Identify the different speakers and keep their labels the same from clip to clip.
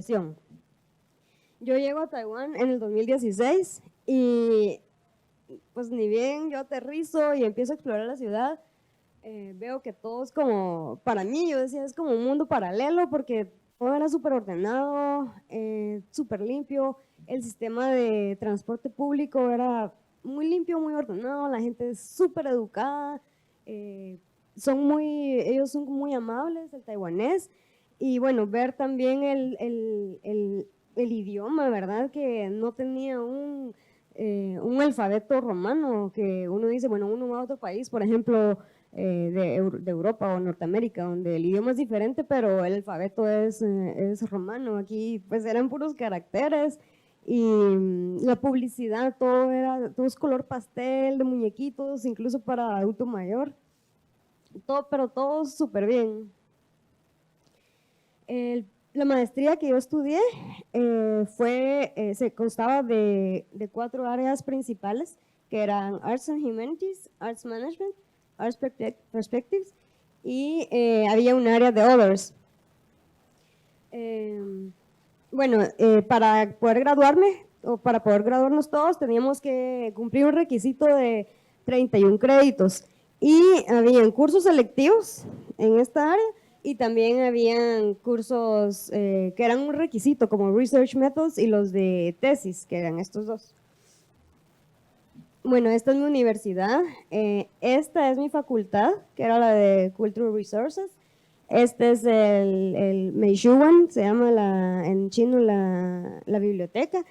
Speaker 1: impresión. Yo llego a Taiwán en el 2016 y pues ni bien yo aterrizo y empiezo a explorar la ciudad, veo que todo es como, para mí yo decía, es como un mundo paralelo porque todo era súper ordenado, súper limpio, el sistema de transporte público era muy limpio, muy ordenado, la gente es súper educada, ellos son muy amables, el taiwanés, y bueno, ver también el idioma, ¿verdad? Que no tenía un alfabeto romano, que uno dice, bueno, uno va a otro país, por ejemplo, de Europa o Norteamérica, donde el idioma es diferente, pero el alfabeto es romano. Aquí pues eran puros caracteres y la publicidad, todo es color pastel, de muñequitos, incluso para adulto mayor, pero todo súper bien. La maestría que yo estudié se constaba de 4 áreas principales, que eran Arts and Humanities, Arts Management, Arts Perspectives, y había un área de Others. Bueno, para poder graduarme, o para poder graduarnos todos, teníamos que cumplir un requisito de 31 créditos, y habían cursos selectivos en esta área, y también habían cursos que eran un requisito, como Research Methods y los de tesis, que eran estos dos. Bueno, esta es mi universidad, esta es mi facultad, que era la de Cultural Resources. Este es el Meishuan, se llama en chino la biblioteca.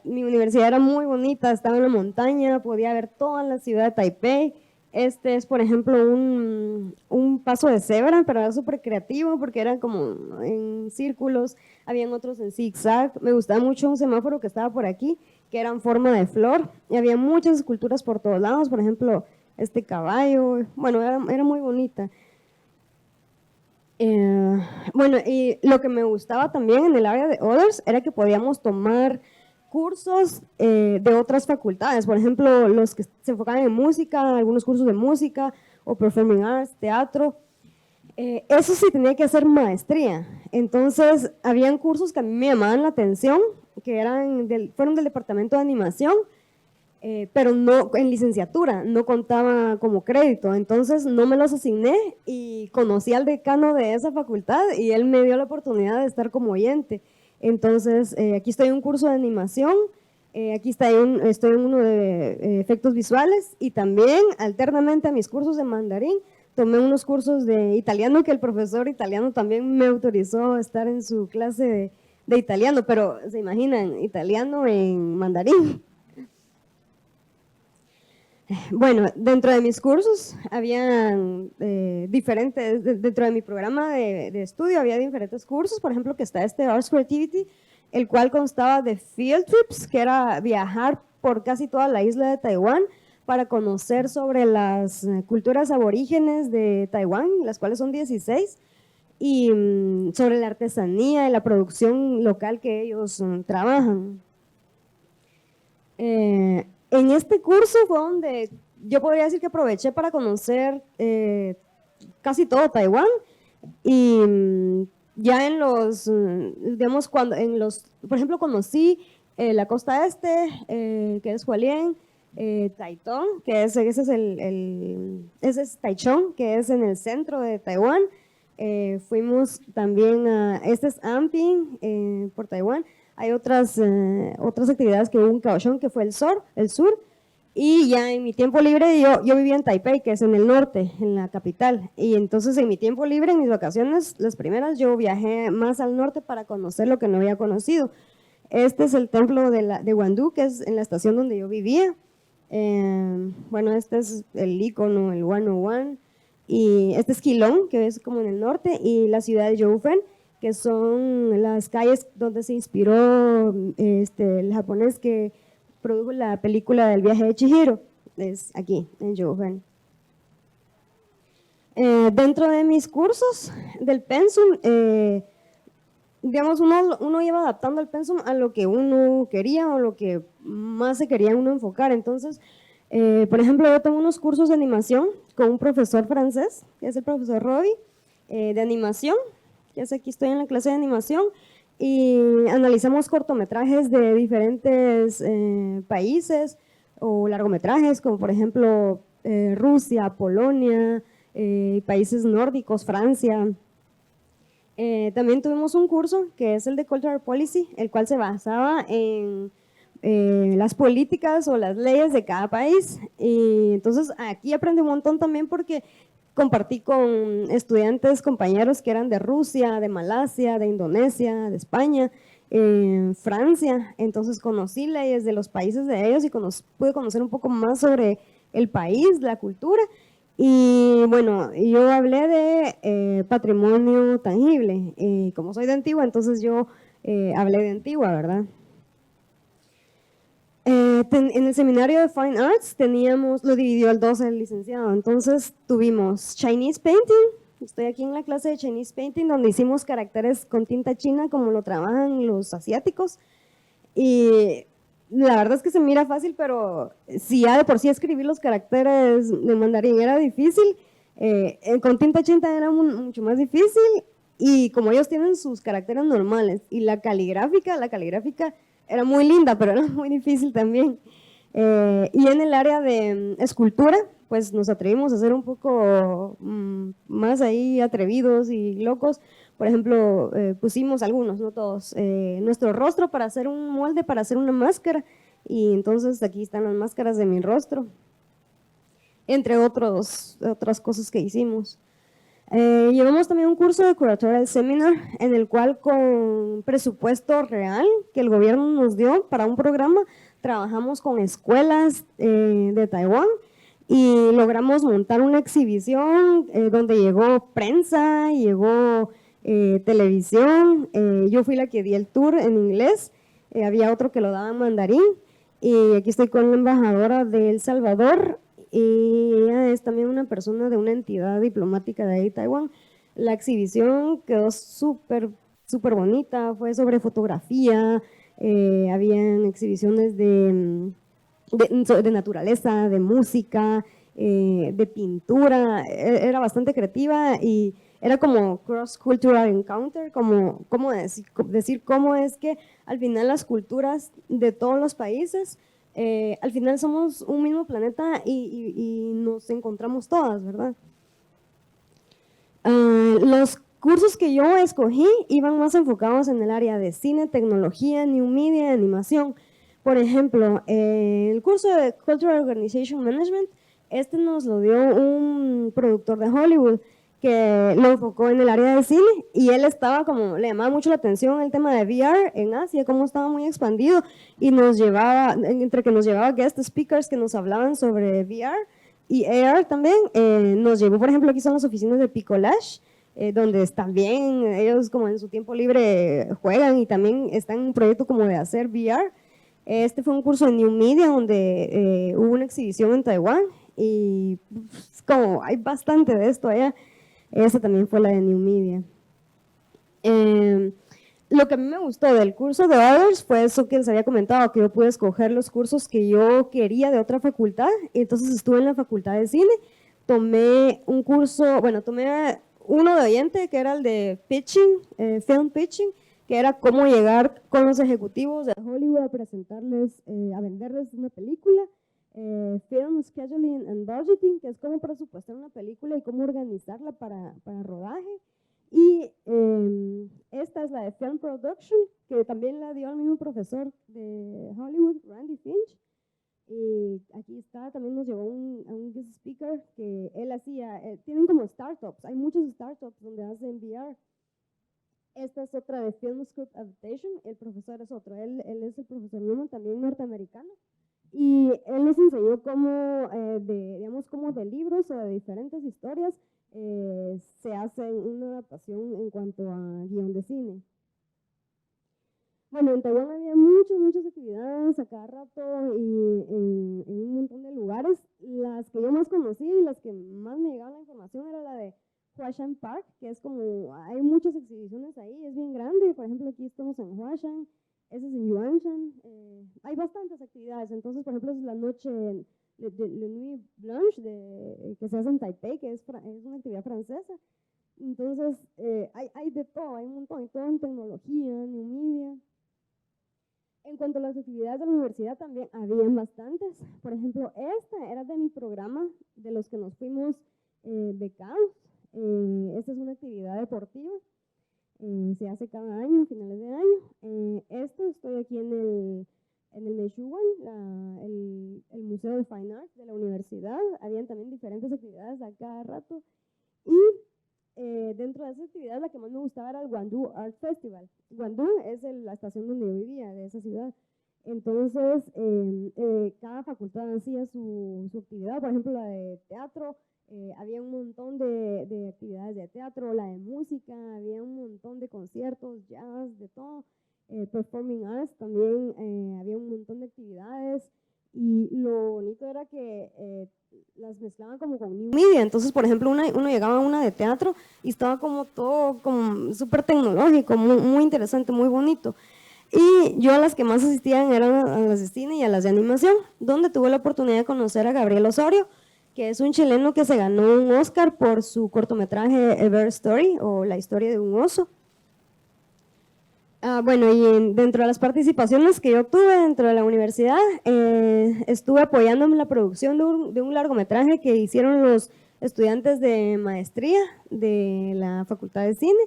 Speaker 1: Mi universidad era muy bonita, estaba en la montaña, podía ver toda la ciudad de Taipei. Este es, por ejemplo, un paso de cebra, pero era súper creativo porque era como en círculos, habían otros en zigzag. Me gustaba mucho un semáforo que estaba por aquí, que era en forma de flor, y había muchas esculturas por todos lados, por ejemplo, este caballo, bueno, era muy bonita. Bueno, y lo que me gustaba también en el área de Others era que podíamos tomar cursos de otras facultades, por ejemplo, los que se enfocaban en música, algunos cursos de música o performing arts, teatro. Eso sí tenía que hacer maestría, entonces habían cursos que a mí me llamaban la atención, que fueron del departamento de animación, pero no en licenciatura, no contaba como crédito, entonces no me los asigné y conocí al decano de esa facultad y él me dio la oportunidad de estar como oyente. Entonces, aquí estoy en un curso de animación, aquí estoy en uno de efectos visuales y también alternamente a mis cursos de mandarín, tomé unos cursos de italiano que el profesor italiano también me autorizó a estar en su clase de italiano, pero se imaginan, italiano en mandarín. Bueno, dentro de mis cursos habían diferentes, dentro de mi programa de estudio había diferentes cursos, por ejemplo que está este Arts Creativity, el cual constaba de field trips, que era viajar por casi toda la isla de Taiwán para conocer sobre las culturas aborígenes de Taiwán, las cuales son 16, y sobre la artesanía y la producción local que ellos trabajan. En este curso fue donde yo podría decir que aproveché para conocer casi todo Taiwán y ya digamos, por ejemplo, conocí la costa este, que es Hualien, Taitung, que ese es Taichung, que es en el centro de Taiwán. Fuimos también este es Amping, por Taiwán. Hay otras actividades que hubo en Kaohsiung, que fue el sur, y ya en mi tiempo libre yo vivía en Taipei, que es en el norte, en la capital, y entonces en mi tiempo libre, en mis vacaciones, las primeras, yo viajé más al norte para conocer lo que no había conocido. Este es el templo de Wandu, que es en la estación donde yo vivía. Bueno, este es el icono, el 101, y este es Keelung, que es como en el norte, y la ciudad de Youfen, que son las calles donde se inspiró el japonés que produjo la película del viaje de Chihiro, es aquí, en Youfen. Dentro de mis cursos del pensum, digamos, uno iba adaptando el pensum a lo que uno quería o lo que más se quería uno enfocar. Entonces, por ejemplo, yo tengo unos cursos de animación con un profesor francés, que es el profesor Robbie, de animación, ya sé, aquí estoy en la clase de animación, y analizamos cortometrajes de diferentes países o largometrajes, como por ejemplo Rusia, Polonia, países nórdicos, Francia. También tuvimos un curso que es el de Cultural Policy, el cual se basaba en las políticas o las leyes de cada país. Y entonces aquí aprendí un montón también porque compartí con estudiantes, compañeros que eran de Rusia, de Malasia, de Indonesia, de España, Francia. Entonces conocí leyes de los países de ellos y pude conocer un poco más sobre el país, la cultura. Y bueno, yo hablé de patrimonio tangible. Como soy de Antigua, entonces yo hablé de Antigua, ¿verdad? En el seminario de Fine Arts teníamos, lo dividió al 12 el licenciado, entonces tuvimos Chinese Painting, estoy aquí en la clase de Chinese Painting donde hicimos caracteres con tinta china como lo trabajan los asiáticos y la verdad es que se mira fácil, pero si ya de por sí escribir los caracteres de mandarín era difícil, con tinta china era mucho más difícil y como ellos tienen sus caracteres normales y la caligráfica era muy linda, pero era muy difícil también. Y en el área de escultura, pues nos atrevimos a ser un poco más ahí atrevidos y locos. Por ejemplo, pusimos algunos, no todos, nuestro rostro para hacer un molde, para hacer una máscara. Y entonces aquí están las máscaras de mi rostro, entre otras cosas que hicimos. Llevamos también un curso de Curatorial Seminar en el cual con presupuesto real que el gobierno nos dio para un programa, trabajamos con escuelas de Taiwán y logramos montar una exhibición donde llegó prensa, llegó televisión, yo fui la que di el tour en inglés, había otro que lo daba en mandarín y aquí estoy con la embajadora de El Salvador y ella es también una persona de una entidad diplomática de ahí, Taiwán. La exhibición quedó súper bonita, fue sobre fotografía, habían exhibiciones de naturaleza, de música, de pintura, era bastante creativa y era como cross-cultural encounter, como decir cómo es que al final las culturas de todos los países al final somos un mismo planeta y nos encontramos todas, ¿verdad? Los cursos que yo escogí iban más enfocados en el área de cine, tecnología, new media, animación. Por ejemplo, el curso de Cultural Organization Management, este nos lo dio un productor de Hollywood que lo enfocó en el área de cine y él estaba como, le llamaba mucho la atención el tema de VR en Asia, cómo estaba muy expandido y nos llevaba, entre que nos llevaba guest speakers que nos hablaban sobre VR y AR también, nos llevó, por ejemplo, aquí son las oficinas de Picolash, donde también ellos como en su tiempo libre juegan y también están en un proyecto como de hacer VR. Este fue un curso en New Media donde hubo una exhibición en Taiwán y como hay bastante de esto allá. Esa también fue la de New Media. Lo que a mí me gustó del curso de Others fue eso que les había comentado, que yo pude escoger los cursos que yo quería de otra facultad. Y entonces estuve en la facultad de cine, tomé un curso, bueno, tomé uno de oyente que era el de pitching, film pitching, que era cómo llegar con los ejecutivos de Hollywood a presentarles, a venderles una película. Film scheduling and budgeting, que es cómo presupuestar una película y cómo organizarla para rodaje. Y esta es la de Film Production, que también la dio el mismo profesor de Hollywood, Randy Finch. Y aquí está, también nos llevó a un guest speaker que él hacía, tienen como startups, hay muchos startups donde hacen VR. Esta es otra de Film Script Adaptation, el profesor es otro, él es el profesor Newman, también norteamericano. Y él nos enseñó cómo, digamos, cómo de libros o de diferentes historias se hace una adaptación en cuanto a guión de cine. Bueno, en Taiwán había muchas actividades a cada rato y en un montón de lugares. Las que yo más conocí y las que más me llegaba la información era la de Huashan Park, que es como, hay muchas exhibiciones ahí, es bien grande. Por ejemplo, aquí estamos en Huashan, ese es en Yuanshan. Hay bastantes actividades, entonces, por ejemplo, es la noche Le Nuit Blanche que se hace en Taipei, que es una actividad francesa. Entonces, hay de todo, hay un montón, hay todo en tecnología, new media. En cuanto a las actividades de la universidad, también habían bastantes. Por ejemplo, esta era de mi programa, de los que nos fuimos becados. Esta es una actividad deportiva, se hace cada año, a finales de año. Estoy aquí en el Meshuggah, el Museo de Fine Arts de la universidad. Habían también diferentes actividades a cada rato. Y dentro de esa actividad, la que más me gustaba era el Gwangju Art Festival. Gwangju es la estación donde yo vivía, de esa ciudad. Entonces, cada facultad hacía su actividad, por ejemplo, la de teatro, había un montón de actividades de teatro, la de música, había un montón de conciertos, jazz, de todo. Performing Arts también, había un montón de actividades, y lo bonito era que las mezclaban como con new media. Entonces, por ejemplo, uno llegaba a una de teatro y estaba como todo como súper tecnológico, muy, muy interesante, muy bonito. Y yo a las que más asistían eran a las de cine y a las de animación, donde tuve la oportunidad de conocer a Gabriel Osorio, que es un chileno que se ganó un Oscar por su cortometraje A Bear Story, o La historia de un oso. Bueno, y dentro de las participaciones que yo tuve dentro de la universidad, estuve apoyando en la producción de un largometraje que hicieron los estudiantes de maestría de la Facultad de Cine,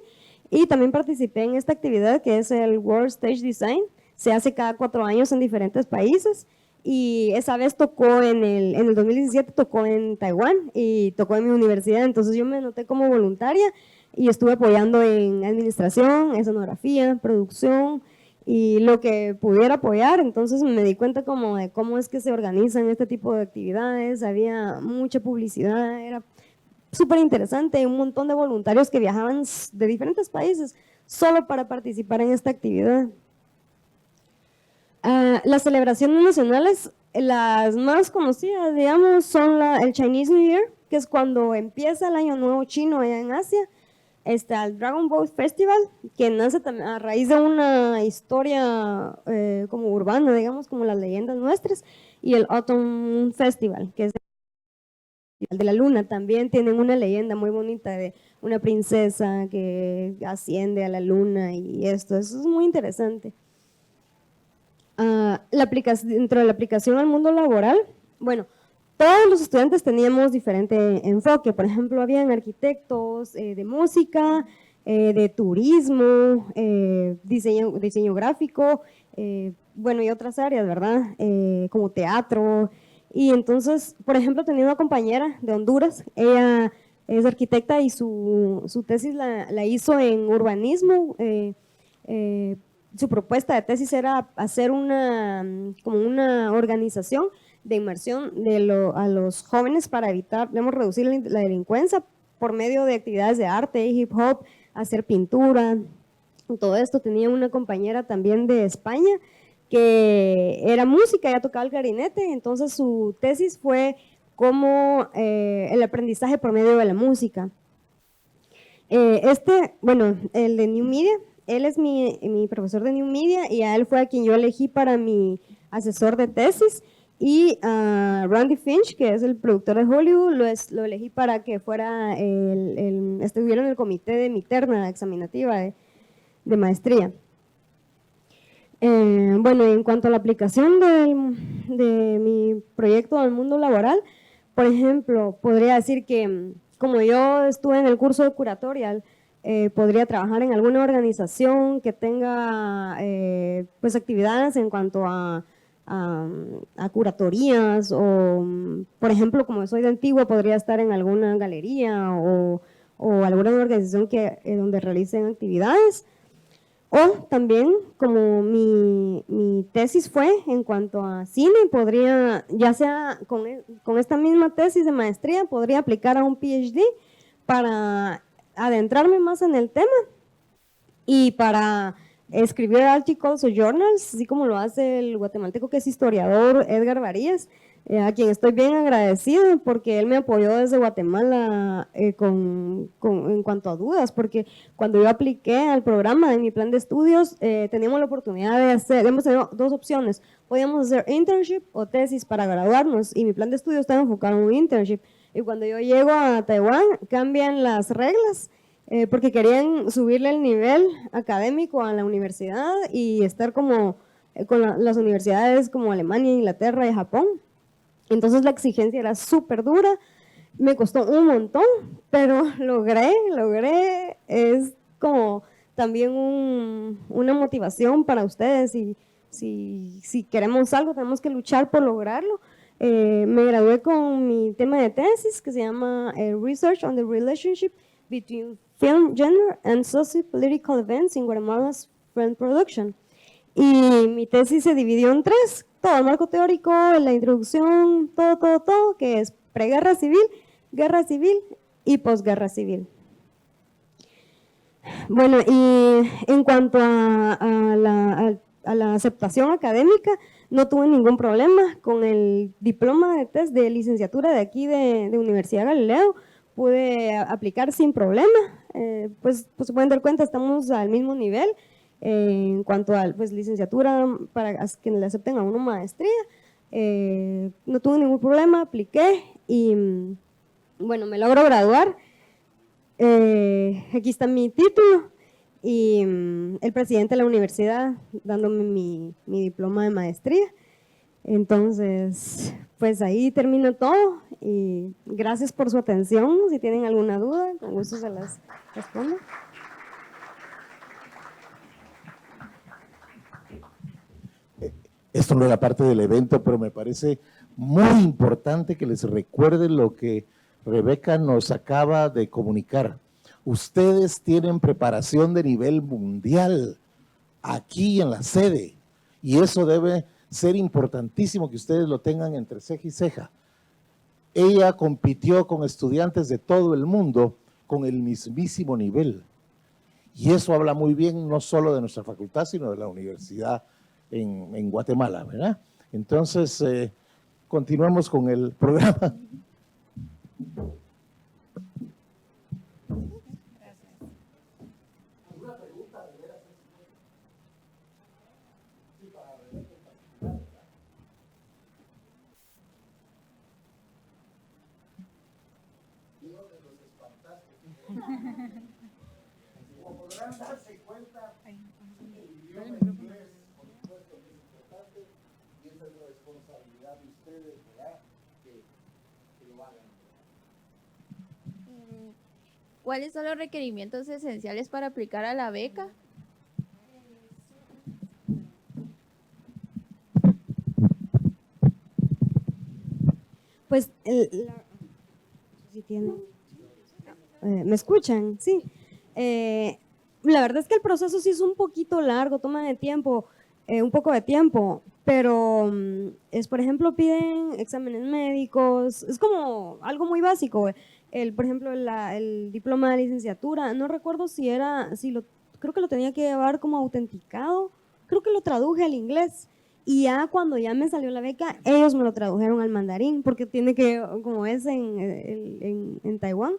Speaker 1: y también participé en esta actividad que es el World Stage Design. Se hace cada 4 años en diferentes países, y esa vez tocó en el 2017 tocó en Taiwán y tocó en mi universidad. Entonces yo me anoté como voluntaria y estuve apoyando en administración, escenografía, producción y lo que pudiera apoyar. Entonces me di cuenta como de cómo es que se organizan este tipo de actividades. Había mucha publicidad, era súper interesante, un montón de voluntarios que viajaban de diferentes países solo para participar en esta actividad. Las celebraciones nacionales, las más conocidas, digamos, son el Chinese New Year, que es cuando empieza el Año Nuevo Chino allá en Asia. Está el Dragon Boat Festival, que nace a raíz de una historia como urbana, digamos, como las leyendas nuestras, y el Autumn Festival, que es el de la luna. También tienen una leyenda muy bonita de una princesa que asciende a la luna y eso es muy interesante. Dentro de la aplicación al mundo laboral, bueno, todos los estudiantes teníamos diferente enfoque. Por ejemplo, habían arquitectos de música, de turismo, diseño gráfico, bueno, y otras áreas, ¿verdad? Como teatro. Y entonces, por ejemplo, tenía una compañera de Honduras, ella es arquitecta y su tesis la hizo en urbanismo. Su propuesta de tesis era hacer como una organización de inmersión a los jóvenes para evitar, digamos, reducir la delincuencia por medio de actividades de arte, hip hop, hacer pintura, todo esto. Tenía una compañera también de España que era música, ella tocaba el clarinete, entonces su tesis fue como el aprendizaje por medio de la música. Bueno, el de New Media, él es mi profesor de New Media y a él fue a quien yo elegí para mi asesor de tesis. Y Randy Finch, que es el productor de Hollywood, lo elegí para que fuera estuviera en el comité de mi terna examinativa de maestría. Bueno, en cuanto a la aplicación de mi proyecto al mundo laboral, por ejemplo, podría decir que como yo estuve en el curso de curatorial, podría trabajar en alguna organización que tenga pues actividades en cuanto a curatorías, o por ejemplo, como soy de Antigua, podría estar en alguna galería o alguna organización donde realicen actividades. O también, como mi tesis fue en cuanto a cine, podría, ya sea con esta misma tesis de maestría, podría aplicar a un PhD para adentrarme más en el tema y para escribir articles o journals, así como lo hace el guatemalteco que es historiador Edgar Varías, a quien estoy bien agradecida porque él me apoyó desde Guatemala en cuanto a dudas, porque cuando yo apliqué al programa de mi plan de estudios, teníamos la oportunidad hemos tenido 2 opciones, podíamos hacer internship o tesis para graduarnos, y mi plan de estudios estaba enfocado en un internship, y cuando yo llego a Taiwán cambian las reglas. porque querían subirle el nivel académico a la universidad y estar como con las universidades como Alemania, Inglaterra y Japón. Entonces la exigencia era súper dura, me costó un montón, pero logré, es como también una motivación para ustedes y si queremos algo tenemos que luchar por lograrlo. Me gradué con mi tema de tesis que se llama Research on the Relationship Between Film, Gender and Socio-Political Events in Guatemala's Film Production. Y mi tesis se dividió en tres, todo el marco teórico, la introducción, todo, que es preguerra civil, guerra civil y posguerra civil. Bueno, y en cuanto a la aceptación académica, no tuve ningún problema con el diploma de test de licenciatura de aquí de Universidad Galileo, pude aplicar sin problema, pues se pueden dar cuenta, estamos al mismo nivel en cuanto a pues, licenciatura para que le acepten a uno maestría, no tuve ningún problema, apliqué y bueno, me logro graduar. Aquí está mi título y el presidente de la universidad dándome mi diploma de maestría. Entonces, pues ahí termino todo y gracias por su atención. Si tienen alguna duda, con gusto se las respondo.
Speaker 2: Esto no era parte del evento, pero me parece muy importante que les recuerde lo que Rebeca nos acaba de comunicar. Ustedes tienen preparación de nivel mundial aquí en la sede y eso debe ser importantísimo que ustedes lo tengan entre ceja y ceja. Ella compitió con estudiantes de todo el mundo con el mismísimo nivel y eso habla muy bien no solo de nuestra facultad, sino de la universidad en Guatemala, ¿verdad? Entonces, continuamos con el programa. Como podrán darse cuenta, el idioma inglés, por supuesto, que es importante y esa es la responsabilidad de ustedes, ¿verdad? Que lo hagan.
Speaker 3: ¿Cuáles son los requerimientos esenciales para aplicar a la beca?
Speaker 1: Pues, si tienen, ¿me escuchan? Sí. La verdad es que el proceso sí es un poquito largo, toma de tiempo, un poco de tiempo, pero es, por ejemplo, piden exámenes médicos, es como algo muy básico. Por ejemplo, el diploma de licenciatura, no recuerdo creo que lo tenía que llevar como autenticado, creo que lo traduje al inglés. Y ya cuando ya me salió la beca, ellos me lo tradujeron al mandarín, porque tiene que, como es en Taiwán,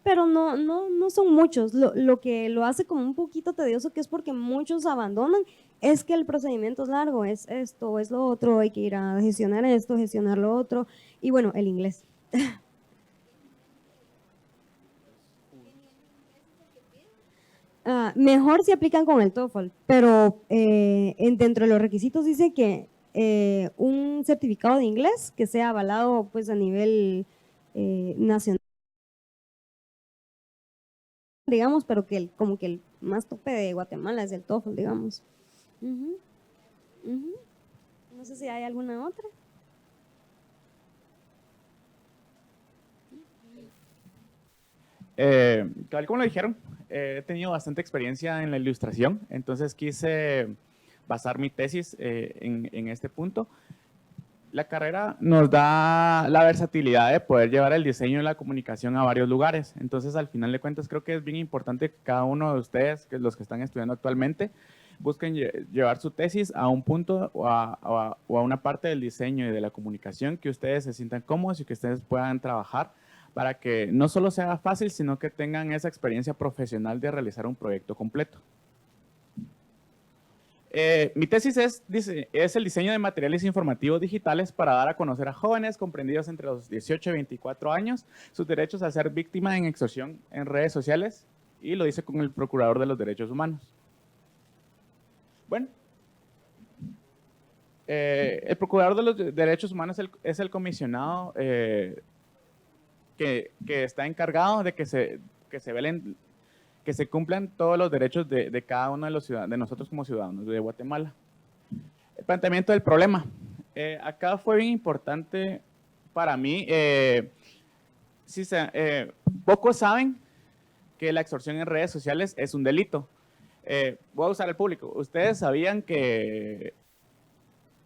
Speaker 1: pero no son muchos. Lo que lo hace como un poquito tedioso, que es porque muchos abandonan, es que el procedimiento es largo, es esto, es lo otro, hay que ir a gestionar esto, gestionar lo otro, y bueno, el inglés. Mejor si aplican con el TOEFL, pero dentro de los requisitos dice que un certificado de inglés que sea avalado pues a nivel nacional, digamos, pero que como que el más tope de Guatemala es el TOEFL, digamos. No sé si hay alguna otra.
Speaker 4: Tal como lo dijeron, he tenido bastante experiencia en la ilustración, entonces quise basar mi tesis en este punto. La carrera nos da la versatilidad de poder llevar el diseño y la comunicación a varios lugares, entonces al final de cuentas creo que es bien importante que cada uno de ustedes, que los que están estudiando actualmente, busquen llevar su tesis a un punto o a una parte del diseño y de la comunicación que ustedes se sientan cómodos y que ustedes puedan trabajar para que no solo sea fácil, sino que tengan esa experiencia profesional de realizar un proyecto completo. Mi tesis es el diseño de materiales informativos digitales para dar a conocer a jóvenes comprendidos entre los 18 y 24 años sus derechos a ser víctima en extorsión en redes sociales y lo hice con el Procurador de los Derechos Humanos. Bueno, el Procurador de los Derechos Humanos es el comisionado que está encargado de que se velen, que se cumplan todos los derechos de cada uno de los ciudadanos, de nosotros como ciudadanos de Guatemala. El planteamiento del problema. Acá fue bien importante para mí. Pocos saben que la extorsión en redes sociales es un delito. Voy a usar al público. ¿Ustedes sabían que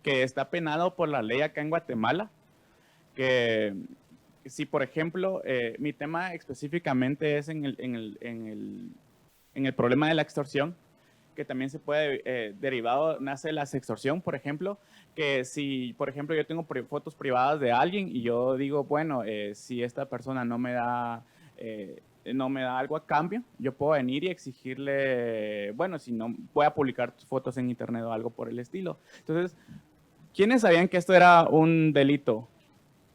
Speaker 4: está penado por la ley acá en Guatemala? Que si, por ejemplo, mi tema específicamente es en el problema de la extorsión, que también se puede, derivado, nace de la extorsión, por ejemplo, que si, por ejemplo, yo tengo fotos privadas de alguien y yo digo, bueno, si esta persona no me da algo a cambio, yo puedo venir y exigirle, bueno, si no, voy a publicar tus fotos en internet o algo por el estilo. Entonces, ¿quiénes sabían que esto era un delito?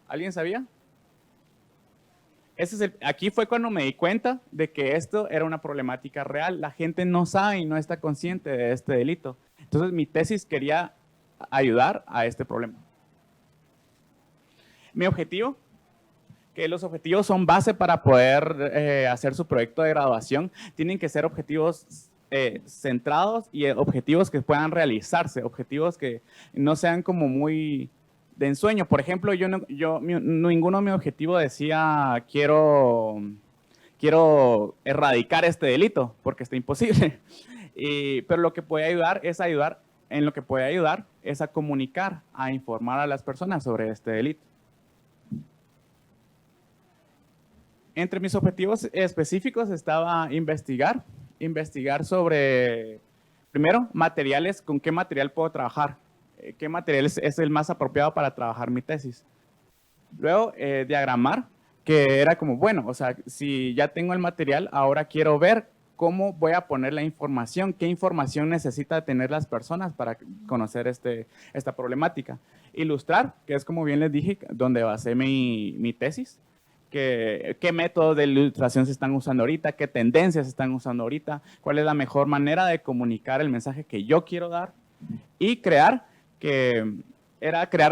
Speaker 4: ¿Alguien sabía? Aquí fue cuando me di cuenta de que esto era una problemática real. La gente no sabe y no está consciente de este delito. Entonces, mi tesis quería ayudar a este problema. Mi objetivo, que los objetivos son base para poder hacer su proyecto de graduación, tienen que ser objetivos centrados y objetivos que puedan realizarse, objetivos que no sean como muy de ensueño. Por ejemplo, ninguno de mis objetivos decía quiero erradicar este delito, porque está imposible. Pero lo que puede ayudar es a comunicar, a informar a las personas sobre este delito. Entre mis objetivos específicos estaba investigar sobre, primero, materiales, con qué material puedo trabajar. ¿Qué material es el más apropiado para trabajar mi tesis? Luego, diagramar, que era como, bueno, o sea, si ya tengo el material, ahora quiero ver cómo voy a poner la información, qué información necesitan tener las personas para conocer esta problemática. Ilustrar, que es como bien les dije, donde basé mi tesis, qué métodos de ilustración se están usando ahorita, qué tendencias se están usando ahorita, cuál es la mejor manera de comunicar el mensaje que yo quiero dar, y crear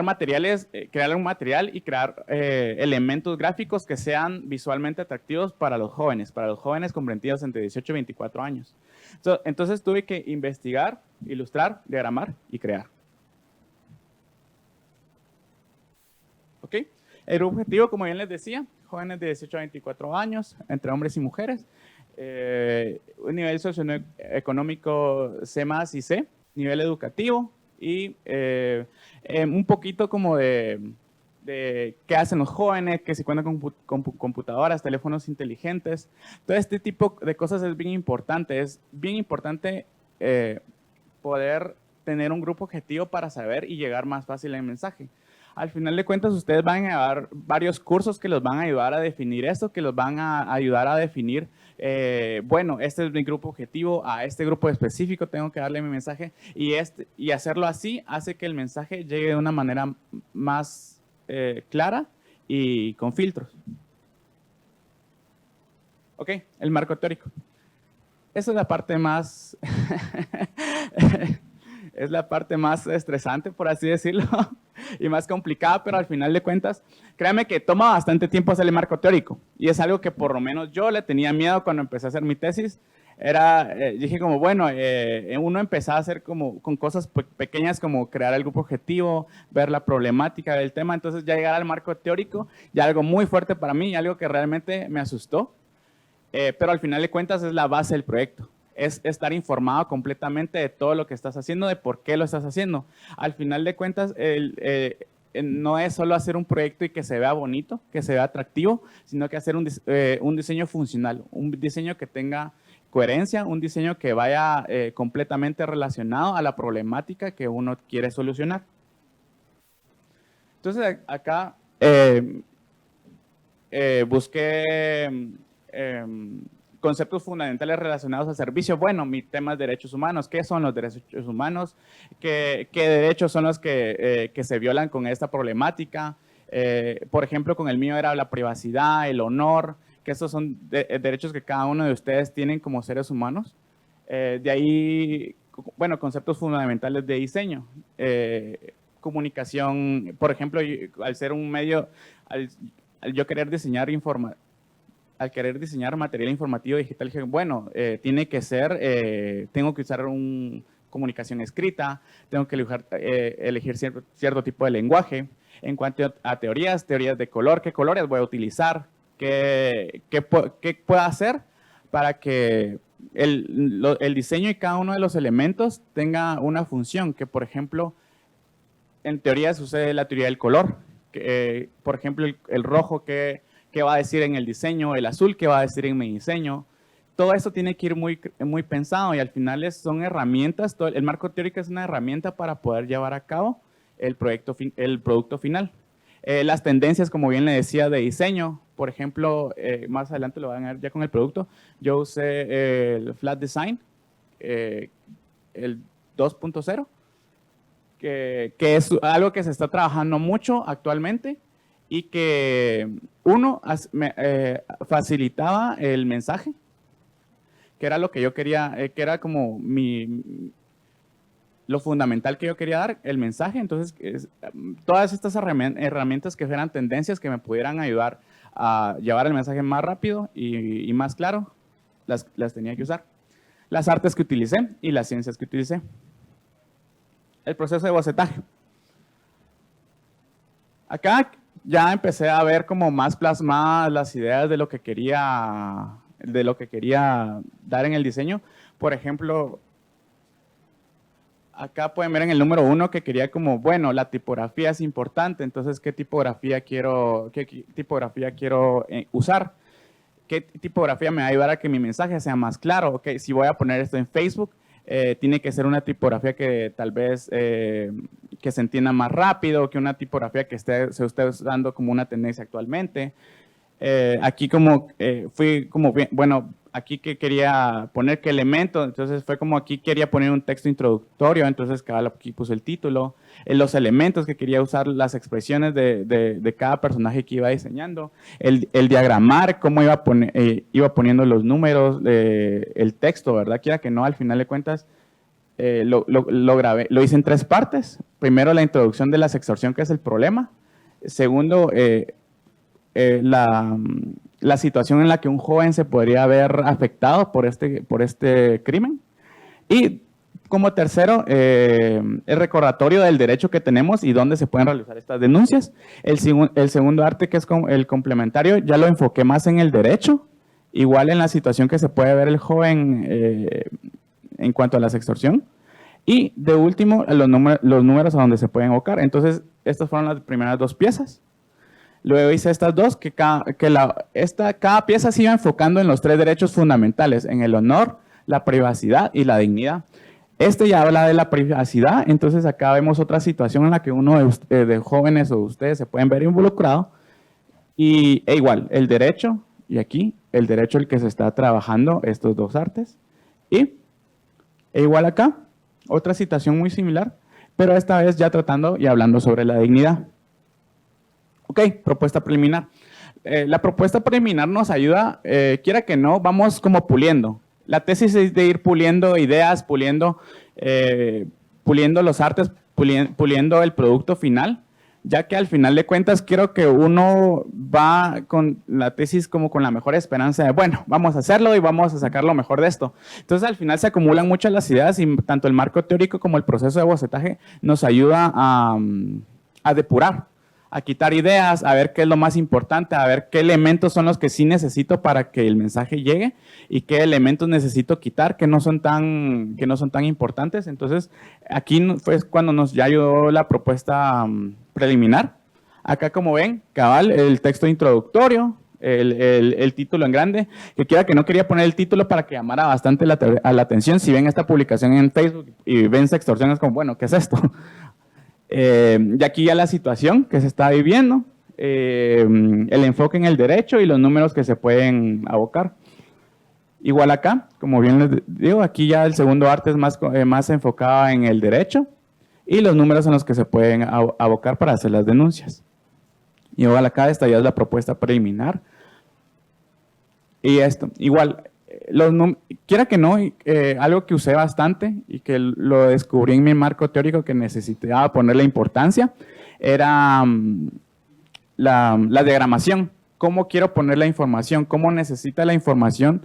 Speaker 4: materiales, crear un material y crear elementos gráficos que sean visualmente atractivos para los jóvenes comprendidos entre 18 y 24 años. Entonces tuve que investigar, ilustrar, diagramar y crear. ¿Ok? El objetivo, como bien les decía, jóvenes de 18 a 24 años, entre hombres y mujeres, un nivel socioeconómico C+ y C, nivel educativo, y un poquito como de qué hacen los jóvenes, que se cuentan con computadoras, teléfonos inteligentes. Todo este tipo de cosas es bien importante. Es bien importante poder tener un grupo objetivo para saber y llegar más fácil al mensaje. Al final de cuentas, ustedes van a llevar varios cursos que los van a ayudar a definir esto, que los van a ayudar a definir, bueno, este es mi grupo objetivo, a este grupo específico tengo que darle mi mensaje, y hacerlo así hace que el mensaje llegue de una manera más clara y con filtros. Ok, el marco teórico. Esa es la parte más... es la parte más estresante, por así decirlo, y más complicada, pero al final de cuentas, créanme que toma bastante tiempo hacer el marco teórico, y es algo que por lo menos yo le tenía miedo cuando empecé a hacer mi tesis. Dije como, bueno, uno empezaba a hacer como con cosas pequeñas como crear el grupo objetivo, ver la problemática del tema, entonces ya llegar al marco teórico, ya algo muy fuerte para mí, algo que realmente me asustó, pero al final de cuentas es la base del proyecto. Es estar informado completamente de todo lo que estás haciendo, de por qué lo estás haciendo. Al final de cuentas, no es solo hacer un proyecto y que se vea bonito, que se vea atractivo, sino que hacer un diseño funcional, un diseño que tenga coherencia, un diseño que vaya completamente relacionado a la problemática que uno quiere solucionar. Entonces, acá busqué... conceptos fundamentales relacionados al servicio. Bueno, mi tema es derechos humanos. ¿Qué son los derechos humanos? ¿Qué derechos son los que se violan con esta problemática? Por ejemplo, con el mío era la privacidad, el honor, que estos son derechos que cada uno de ustedes tienen como seres humanos. De ahí, bueno, conceptos fundamentales de diseño. Comunicación, por ejemplo, al ser un medio, al yo querer diseñar material informativo digital, dije, bueno, tiene que ser, tengo que usar comunicación escrita, tengo que elegir cierto tipo de lenguaje. En cuanto a teorías de color, ¿qué colores voy a utilizar? ¿Qué puedo hacer para que el diseño y cada uno de los elementos tenga una función? Que, por ejemplo, en teoría sucede la teoría del color. Por ejemplo, el rojo, ¿qué va a decir en el diseño? El azul, ¿qué va a decir en mi diseño? Todo eso tiene que ir muy pensado y al final son herramientas. El marco teórico es una herramienta para poder llevar a cabo el producto final. Las tendencias, como bien le decía, de diseño, por ejemplo, más adelante lo van a ver ya con el producto. Yo usé el Flat Design, el 2.0, que es algo que se está trabajando mucho actualmente y que facilitaba el mensaje, que era lo que yo quería, que era como lo fundamental que yo quería dar, el mensaje. Entonces, todas estas herramientas que fueran tendencias que me pudieran ayudar a llevar el mensaje más rápido y más claro, las tenía que usar. Las artes que utilicé y las ciencias que utilicé. El proceso de bocetaje. Acá ya empecé a ver como más plasmadas las ideas de lo que quería dar en el diseño. Por ejemplo, acá pueden ver en el número 1 que quería como, bueno, la tipografía es importante, entonces, ¿qué tipografía quiero usar? ¿Qué tipografía me va a ayudar a que mi mensaje sea más claro? Ok, si voy a poner esto en Facebook, tiene que ser una tipografía que tal vez que se entienda más rápido, que una tipografía que se esté usando como una tendencia actualmente. Aquí fui como bien, bueno, aquí que quería poner qué elemento, entonces fue como aquí quería poner un texto introductorio, entonces aquí puse el título, los elementos que quería usar, las expresiones de cada personaje que iba diseñando, el diagramar, cómo iba poniendo los números, el texto, ¿verdad? Quiera que no, al final de cuentas, lo grabé, lo hice en 3 partes. Primero, la introducción de la sextorsión, que es el problema. Segundo, la situación en la que un joven se podría ver afectado por este crimen. Y como tercero, el recordatorio del derecho que tenemos y dónde se pueden realizar estas denuncias. El segundo arte, que es el complementario, ya lo enfoqué más en el derecho, igual en la situación que se puede ver el joven en cuanto a la sextorsión. Y de último, los números a donde se pueden evocar. Entonces, estas fueron las primeras 2 piezas. Luego hice estas 2, que cada pieza se iba enfocando en los 3 derechos fundamentales, en el honor, la privacidad y la dignidad. Ya habla de la privacidad, entonces acá vemos otra situación en la que uno de jóvenes o ustedes se pueden ver involucrado. Igual, el derecho, y aquí, el derecho el que se está trabajando estos 2 artes. Igual acá, otra situación muy similar, pero esta vez ya tratando y hablando sobre la dignidad. Ok, propuesta preliminar. La propuesta preliminar nos ayuda, quiera que no, vamos como puliendo. La tesis es de ir puliendo ideas, puliendo los artes, puliendo el producto final, ya que al final de cuentas quiero que uno va con la tesis como con la mejor esperanza de, bueno, vamos a hacerlo y vamos a sacar lo mejor de esto. Entonces al final se acumulan muchas las ideas y tanto el marco teórico como el proceso de bocetaje nos ayuda a depurar, a quitar ideas, a ver qué es lo más importante, a ver qué elementos son los que sí necesito para que el mensaje llegue y qué elementos necesito quitar que no son tan importantes. Entonces, aquí fue cuando nos ya ayudó la propuesta preliminar. Acá, como ven, cabal, el texto introductorio, el título en grande, que quiera que no quería poner el título para que llamara bastante la atención. Si ven esta publicación en Facebook y ven sextorsión, es como, bueno, ¿qué es esto? Y aquí ya la situación que se está viviendo, el enfoque en el derecho y los números que se pueden abocar. Igual acá, como bien les digo, aquí ya el segundo arte es más enfocado en el derecho y los números en los que se pueden abocar para hacer las denuncias. Igual acá esta ya es la propuesta preliminar. Y esto, igual, quiera que no, algo que usé bastante y que lo descubrí en mi marco teórico que necesitaba ponerle importancia, era la diagramación. ¿Cómo quiero poner la información? ¿Cómo necesita la información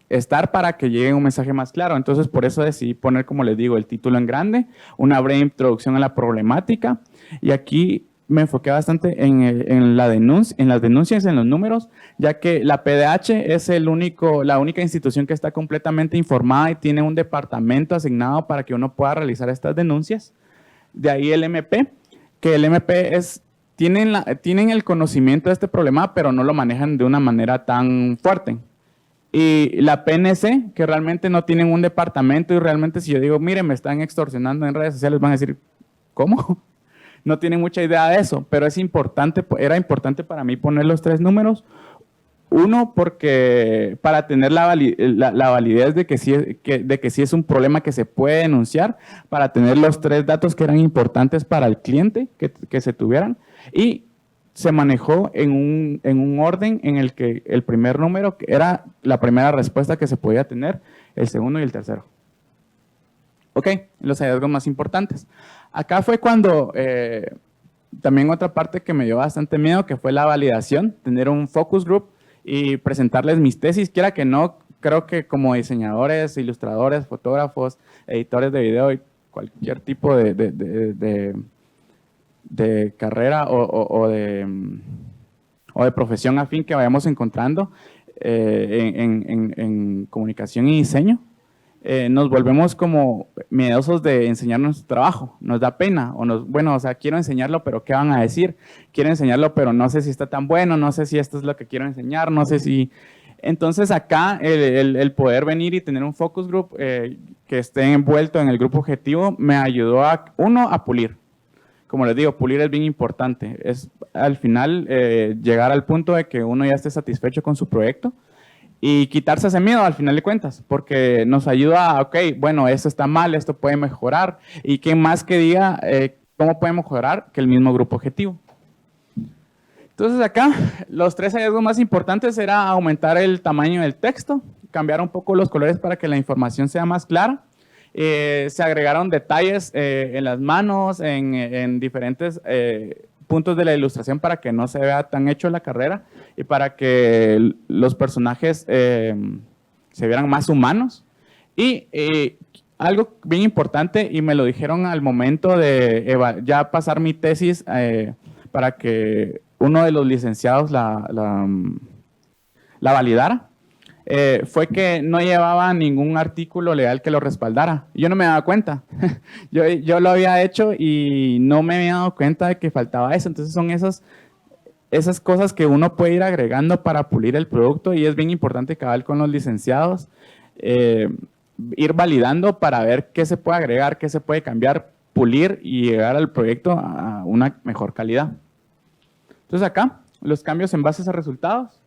Speaker 4: estar para que llegue un mensaje más claro? Entonces, por eso decidí poner, como les digo, el título en grande, una breve introducción a la problemática, y aquí me enfoqué bastante en las denuncias, en los números, ya que la PDH es la única institución que está completamente informada y tiene un departamento asignado para que uno pueda realizar estas denuncias. De ahí el MP, que el MP tienen el conocimiento de este problema, pero no lo manejan de una manera tan fuerte. Y la PNC, que realmente no tienen un departamento, y realmente si yo digo, mire, me están extorsionando en redes sociales, van a decir, ¿cómo? No tienen mucha idea de eso, pero era importante para mí poner los 3 números. Uno, porque para tener la validez de que sí es un problema que se puede denunciar, para tener los 3 datos que eran importantes para el cliente que se tuvieran, y se manejó en un orden en el que el primer número era la primera respuesta que se podía tener, el segundo y el tercero. Ok, los hallazgos más importantes. Acá fue cuando también otra parte que me dio bastante miedo, que fue la validación, tener un focus group y presentarles mis tesis. Quiera que no, creo que como diseñadores, ilustradores, fotógrafos, editores de video y cualquier tipo de carrera o de profesión afín que vayamos encontrando en comunicación y diseño, nos volvemos como miedosos de enseñar nuestro trabajo. Nos da pena, quiero enseñarlo, pero ¿qué van a decir? Quiero enseñarlo, pero no sé si está tan bueno, no sé si esto es lo que quiero enseñar, no sé si... Entonces acá el poder venir y tener un focus group que esté envuelto en el grupo objetivo me ayudó a pulir. Como les digo, pulir es bien importante. Es al final llegar al punto de que uno ya esté satisfecho con su proyecto y quitarse ese miedo al final de cuentas, porque nos ayuda a, ok, bueno, esto está mal, esto puede mejorar, y qué más que diga cómo puede mejorar que el mismo grupo objetivo. Entonces acá, los 3 hallazgos más importantes era aumentar el tamaño del texto, cambiar un poco los colores para que la información sea más clara. Se agregaron detalles en las manos, en diferentes puntos de la ilustración para que no se vea tan hecho la carrera y para que los personajes se vieran más humanos. Y algo bien importante, y me lo dijeron al momento de ya pasar mi tesis para que uno de los licenciados la validara, fue que no llevaba ningún artículo legal que lo respaldara. Yo no me daba cuenta. yo lo había hecho y no me había dado cuenta de que faltaba eso. Entonces son esas cosas que uno puede ir agregando para pulir el producto, y es bien importante cabal con los licenciados, ir validando para ver qué se puede agregar, qué se puede cambiar, pulir y llegar al proyecto a una mejor calidad. Entonces acá, los cambios en base a resultados.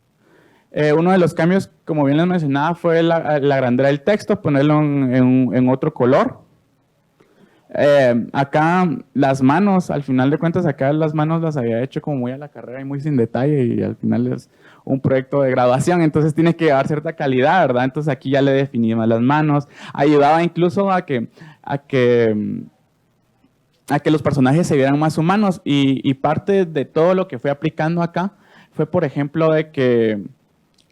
Speaker 4: Uno de los cambios, como bien les mencionaba, fue la grandeza del texto, ponerlo en otro color. Acá las manos, al final de cuentas, acá las manos las había hecho como muy a la carrera y muy sin detalle, y al final es un proyecto de graduación, entonces tiene que llevar cierta calidad, ¿verdad? Entonces aquí ya le definí más las manos. Ayudaba incluso a que los personajes se vieran más humanos, y parte de todo lo que fue aplicando acá fue, por ejemplo, de que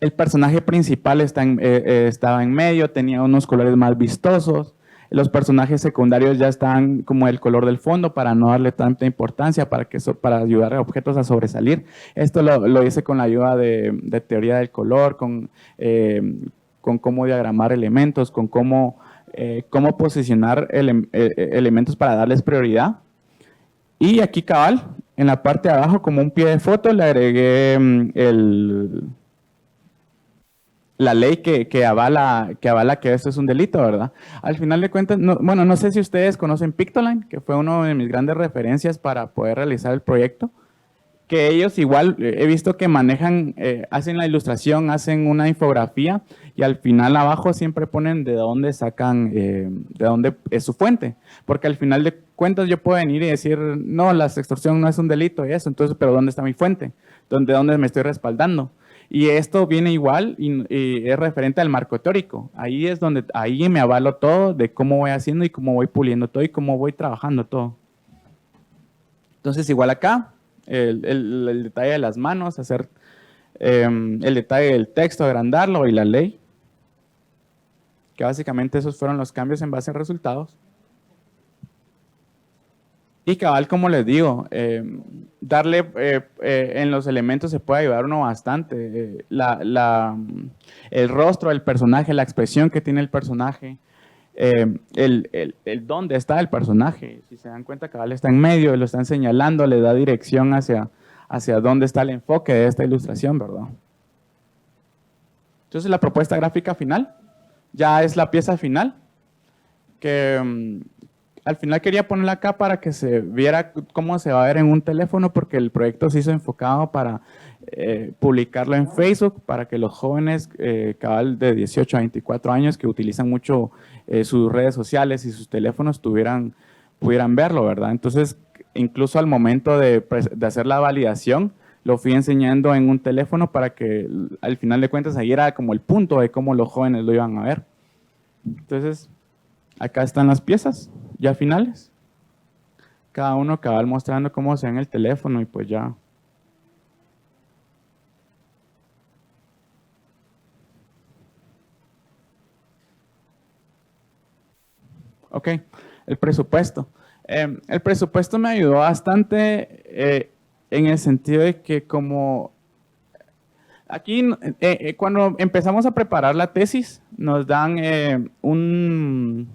Speaker 4: el personaje principal estaba en medio, tenía unos colores más vistosos. Los personajes secundarios ya estaban como el color del fondo para no darle tanta importancia, para ayudar a objetos a sobresalir. Esto lo hice con la ayuda de teoría del color, con cómo diagramar elementos, con cómo posicionar elementos para darles prioridad. Y aquí cabal, en la parte de abajo, como un pie de foto, le agregué la ley que avala que esto es un delito, ¿verdad? Al final de cuentas, no sé si ustedes conocen Pictoline, que fue una de mis grandes referencias para poder realizar el proyecto, que ellos igual he visto que manejan, hacen la ilustración, hacen una infografía, y al final abajo siempre ponen de dónde sacan, de dónde es su fuente, porque al final de cuentas yo puedo venir y decir, no, la extorsión no es un delito y eso, entonces, pero ¿dónde está mi fuente? ¿Dónde me estoy respaldando? Y esto viene igual y es referente al marco teórico. Ahí es donde, ahí me avalo todo de cómo voy haciendo y cómo voy puliendo todo y cómo voy trabajando todo. Entonces, igual acá, el detalle de las manos, hacer el detalle del texto, agrandarlo y la ley. Que básicamente esos fueron los cambios en base a resultados. Y cabal, como les digo, darle en los elementos se puede ayudar uno bastante. El rostro del personaje, la expresión que tiene el personaje, el dónde está el personaje. Si se dan cuenta, cabal está en medio, lo están señalando, le da dirección hacia dónde está el enfoque de esta ilustración, ¿verdad? Entonces la propuesta gráfica final ya es la pieza final, que al final quería ponerla acá para que se viera cómo se va a ver en un teléfono, porque el proyecto se hizo enfocado para publicarlo en Facebook, para que los jóvenes cabal de 18 a 24 años que utilizan mucho sus redes sociales y sus teléfonos pudieran verlo, ¿verdad? Entonces, incluso al momento de hacer la validación, lo fui enseñando en un teléfono para que al final de cuentas ahí era como el punto de cómo los jóvenes lo iban a ver. Entonces, acá están las piezas ya finales. Cada uno cabal mostrando cómo se ve en el teléfono y pues ya. Ok, el presupuesto. El presupuesto me ayudó bastante en el sentido de que como aquí cuando empezamos a preparar la tesis nos dan un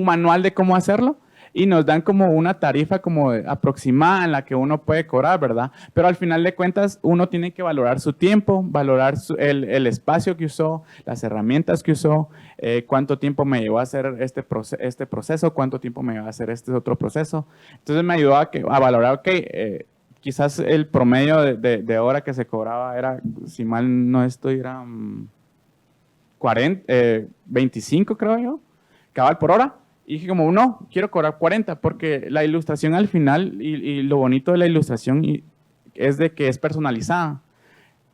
Speaker 4: manual de cómo hacerlo y nos dan como una tarifa como aproximada en la que uno puede cobrar, ¿verdad? Pero al final de cuentas uno tiene que valorar su tiempo, valorar el espacio que usó, las herramientas que usó, cuánto tiempo me llevó a hacer este proceso, cuánto tiempo me llevó a hacer este otro proceso. Entonces me ayudó a valorar, ok, quizás el promedio de hora que se cobraba era, si mal no estoy, era 25 creo yo, cabal por hora. Y dije como, no, quiero cobrar 40 porque la ilustración al final y lo bonito de la ilustración es de que es personalizada.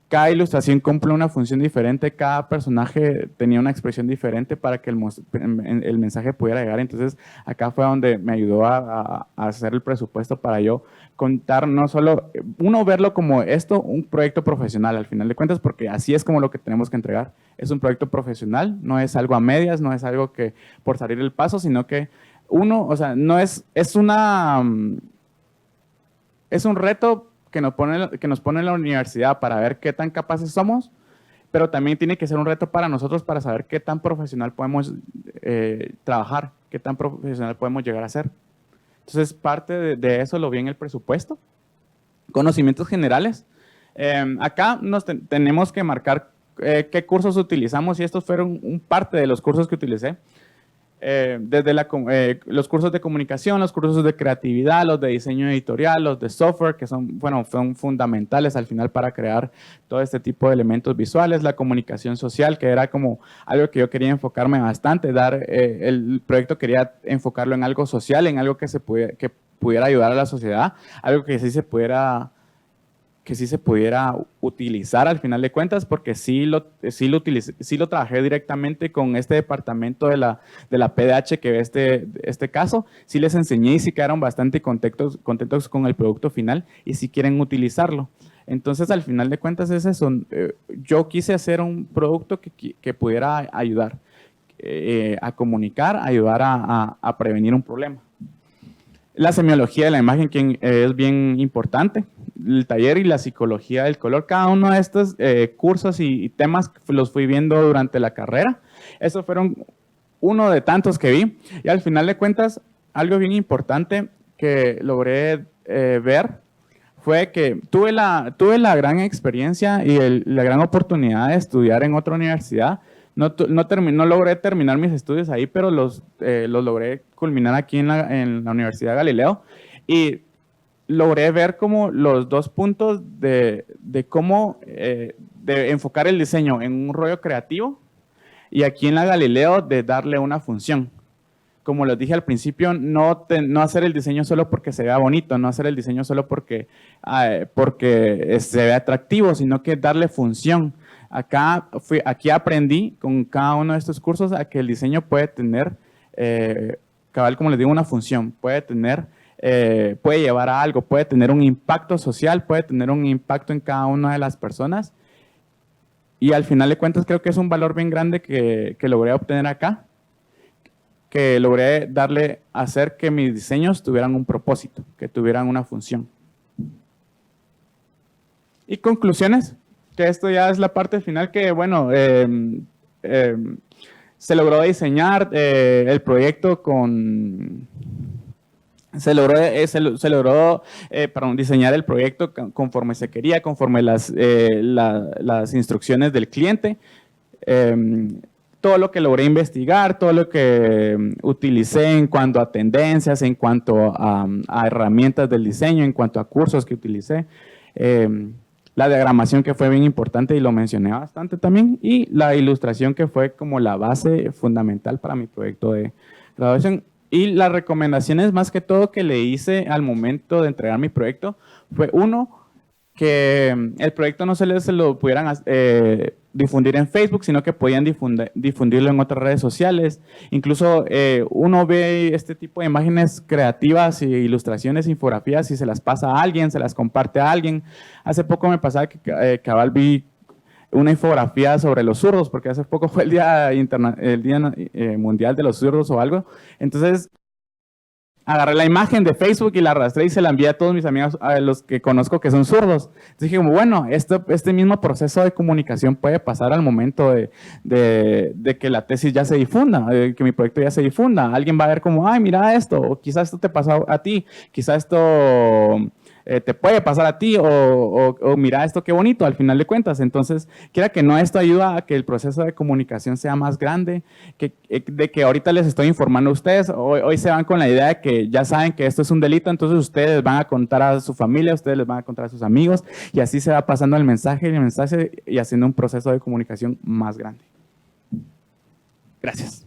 Speaker 4: Cada ilustración cumple una función diferente, cada personaje tenía una expresión diferente para que el mensaje pudiera llegar. Entonces acá fue donde me ayudó a hacer el presupuesto para yo contar, no solo, uno verlo como esto, un proyecto profesional al final de cuentas, porque así es como lo que tenemos que entregar. Es un proyecto profesional, no es algo a medias, no es algo que por salir el paso, sino que uno, o sea, no es un reto que nos pone en la universidad para ver qué tan capaces somos, pero también tiene que ser un reto para nosotros para saber qué tan profesional podemos trabajar, qué tan profesional podemos llegar a ser. Entonces, parte de eso lo vi en el presupuesto. Conocimientos generales. Acá tenemos que marcar qué cursos utilizamos y estos fueron parte de los cursos que utilicé. Desde los cursos de comunicación, los cursos de creatividad, los de diseño editorial, los de software, que son fundamentales al final para crear todo este tipo de elementos visuales, la comunicación social, que era como algo que yo quería enfocarme bastante, el proyecto quería enfocarlo en algo social, en algo que pudiera ayudar a la sociedad, algo que sí se pudiera utilizar al final de cuentas, porque sí lo trabajé directamente con este departamento de la PDH que ve este caso, sí les enseñé y sí quedaron bastante contentos con el producto final y sí quieren utilizarlo. Entonces, al final de cuentas es eso, yo quise hacer un producto que pudiera ayudar a comunicar, ayudar a prevenir un problema. La semiología de la imagen que es bien importante, el taller y la psicología del color. Cada uno de estos cursos y temas los fui viendo durante la carrera. Esos fueron uno de tantos que vi. Y al final de cuentas, algo bien importante que logré ver fue que tuve la gran experiencia y la gran oportunidad de estudiar en otra universidad. No logré terminar mis estudios ahí, pero los logré culminar aquí en la Universidad de Galileo y logré ver como los dos puntos de cómo de enfocar el diseño en un rollo creativo y aquí en la Galileo de darle una función. como les dije al principio, no hacer el diseño solo porque se vea bonito, no hacer el diseño solo porque se vea atractivo, sino que darle función. Aquí aprendí con cada uno de estos cursos a que el diseño puede tener, cabal, como les digo, una función, puede llevar a algo, puede tener un impacto social, puede tener un impacto en cada una de las personas. Y al final de cuentas creo que es un valor bien grande que logré obtener acá, que logré hacer que mis diseños tuvieran un propósito, que tuvieran una función. Y conclusiones, que esto ya es la parte final que, bueno, se logró diseñar el proyecto diseñar el proyecto conforme se quería, conforme las instrucciones del cliente. Todo lo que logré investigar, todo lo que utilicé en cuanto a tendencias, en cuanto a herramientas del diseño, en cuanto a cursos que utilicé. La diagramación, que fue bien importante y lo mencioné bastante también, y la ilustración, que fue como la base fundamental para mi proyecto de graduación. Y las recomendaciones más que todo que le hice al momento de entregar mi proyecto fue, uno, que el proyecto no se lo pudieran difundir en Facebook, sino que podían difundirlo en otras redes sociales. Incluso uno ve este tipo de imágenes creativas, y ilustraciones, infografías, y se las pasa a alguien, se las comparte a alguien. Hace poco me pasaba que cabal vi una infografía sobre los zurdos, porque hace poco fue el Día Mundial de los Zurdos o algo. Entonces, agarré la imagen de Facebook y la arrastré y se la envié a todos mis amigos, a los que conozco que son zurdos. Entonces dije, como, bueno, este mismo proceso de comunicación puede pasar al momento de que la tesis ya se difunda, que mi proyecto ya se difunda. Alguien va a ver como, ay, mira esto, o quizás esto te pasó a ti, quizás esto te puede pasar a ti, o mira esto qué bonito al final de cuentas. Entonces, quiera que no, esto ayuda a que el proceso de comunicación sea más grande, de que ahorita les estoy informando a ustedes, hoy se van con la idea de que ya saben que esto es un delito, entonces ustedes van a contar a su familia, ustedes les van a contar a sus amigos, y así se va pasando el mensaje y haciendo un proceso de comunicación más grande. Gracias.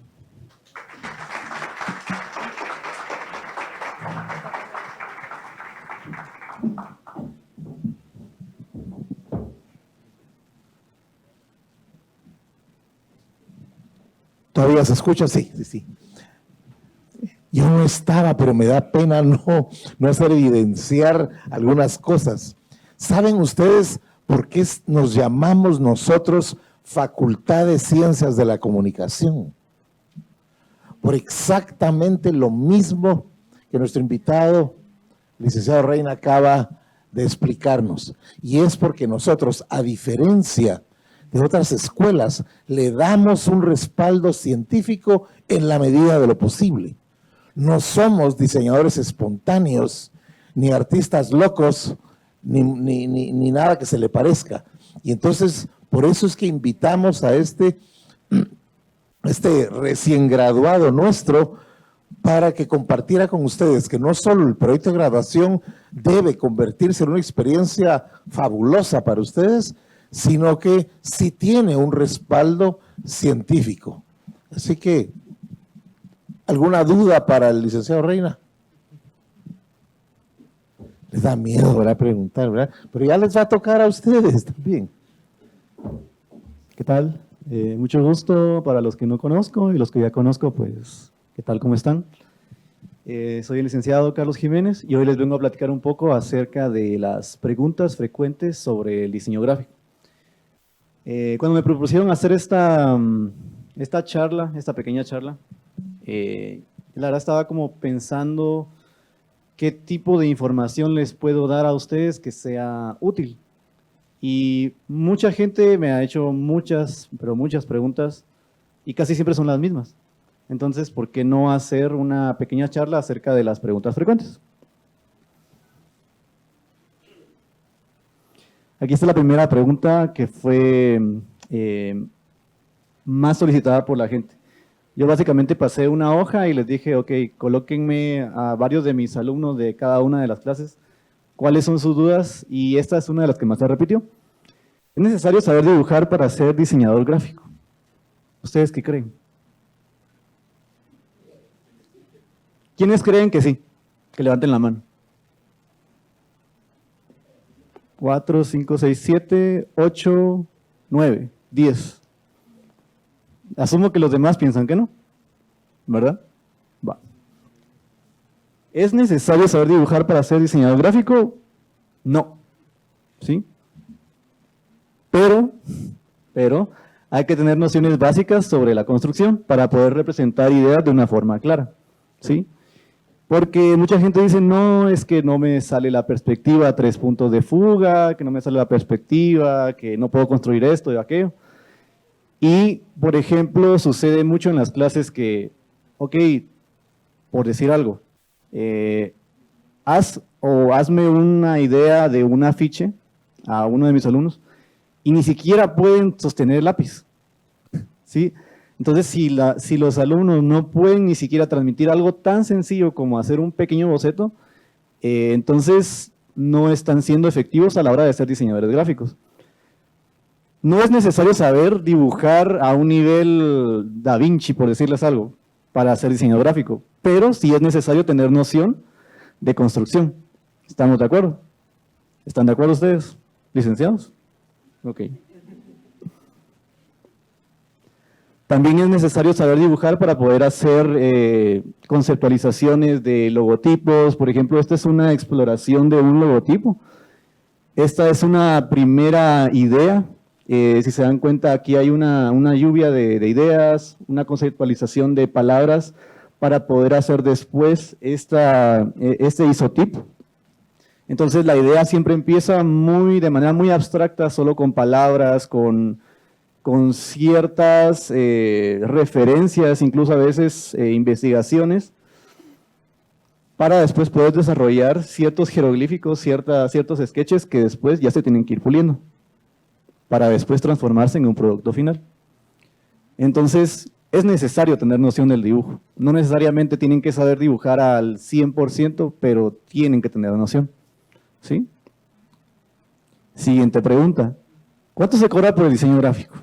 Speaker 2: ¿Todavía se escucha? Sí, sí, sí. Yo no estaba, pero me da pena no hacer evidenciar algunas cosas. ¿Saben ustedes por qué nos llamamos nosotros Facultad de Ciencias de la Comunicación? Por exactamente lo mismo que nuestro invitado, licenciado Reina, acaba de explicarnos. Y es porque nosotros, a diferencia de otras escuelas, le damos un respaldo científico en la medida de lo posible. No somos diseñadores espontáneos, ni artistas locos, ni nada que se le parezca. Y entonces, por eso es que invitamos a este recién graduado nuestro para que compartiera con ustedes que no solo el proyecto de graduación debe convertirse en una experiencia fabulosa para ustedes, sino que sí tiene un respaldo científico. Así que, ¿alguna duda para el licenciado Reina? Les da miedo, ¿verdad? Preguntar, ¿verdad? Pero ya les va a tocar a ustedes también.
Speaker 5: ¿Qué tal? Mucho gusto para los que no conozco y los que ya conozco, pues, ¿qué tal? ¿Cómo están? Soy el licenciado Carlos Jiménez y hoy les vengo a platicar un poco acerca de las preguntas frecuentes sobre el diseño gráfico. Cuando me propusieron hacer esta pequeña charla, la verdad estaba como pensando qué tipo de información les puedo dar a ustedes que sea útil. Y mucha gente me ha hecho muchas preguntas y casi siempre son las mismas. Entonces, ¿por qué no hacer una pequeña charla acerca de las preguntas frecuentes? Aquí está la primera pregunta que fue más solicitada por la gente. Yo básicamente pasé una hoja y les dije, ok, colóquenme a varios de mis alumnos de cada una de las clases, cuáles son sus dudas, y esta es una de las que más se repitió. ¿Es necesario saber dibujar para ser diseñador gráfico? ¿Ustedes qué creen? ¿Quiénes creen que sí? Que levanten la mano. 4, 5, 6, 7, 8, 9, 10. Asumo que los demás piensan que no, ¿verdad? Va. ¿Es necesario saber dibujar para ser diseñador gráfico? No. ¿Sí? Pero hay que tener nociones básicas sobre la construcción para poder representar ideas de una forma clara. ¿Sí? Porque mucha gente dice, no, es que no me sale la perspectiva, 3 puntos de fuga, que no me sale la perspectiva, que no puedo construir esto y aquello. Y, por ejemplo, sucede mucho en las clases que, ok, por decir algo, hazme una idea de un afiche a uno de mis alumnos y ni siquiera pueden sostener el lápiz, ¿sí? Entonces, si los alumnos no pueden ni siquiera transmitir algo tan sencillo como hacer un pequeño boceto, entonces no están siendo efectivos a la hora de ser diseñadores gráficos. No es necesario saber dibujar a un nivel Da Vinci, por decirles algo, para ser diseñador gráfico, pero sí es necesario tener noción de construcción. ¿Estamos de acuerdo? ¿Están de acuerdo ustedes, licenciados? Ok. También es necesario saber dibujar para poder hacer conceptualizaciones de logotipos. Por ejemplo, esta es una exploración de un logotipo. Esta es una primera idea. Si se dan cuenta, aquí hay una lluvia de ideas, una conceptualización de palabras para poder hacer después este isotipo. Entonces, la idea siempre empieza de manera muy abstracta, solo con palabras, con ciertas referencias, incluso a veces investigaciones, para después poder desarrollar ciertos jeroglíficos, ciertos sketches que después ya se tienen que ir puliendo, para después transformarse en un producto final. Entonces, es necesario tener noción del dibujo. No necesariamente tienen que saber dibujar al 100%, pero tienen que tener noción. ¿Sí? Siguiente pregunta. ¿Cuánto se cobra por el diseño gráfico?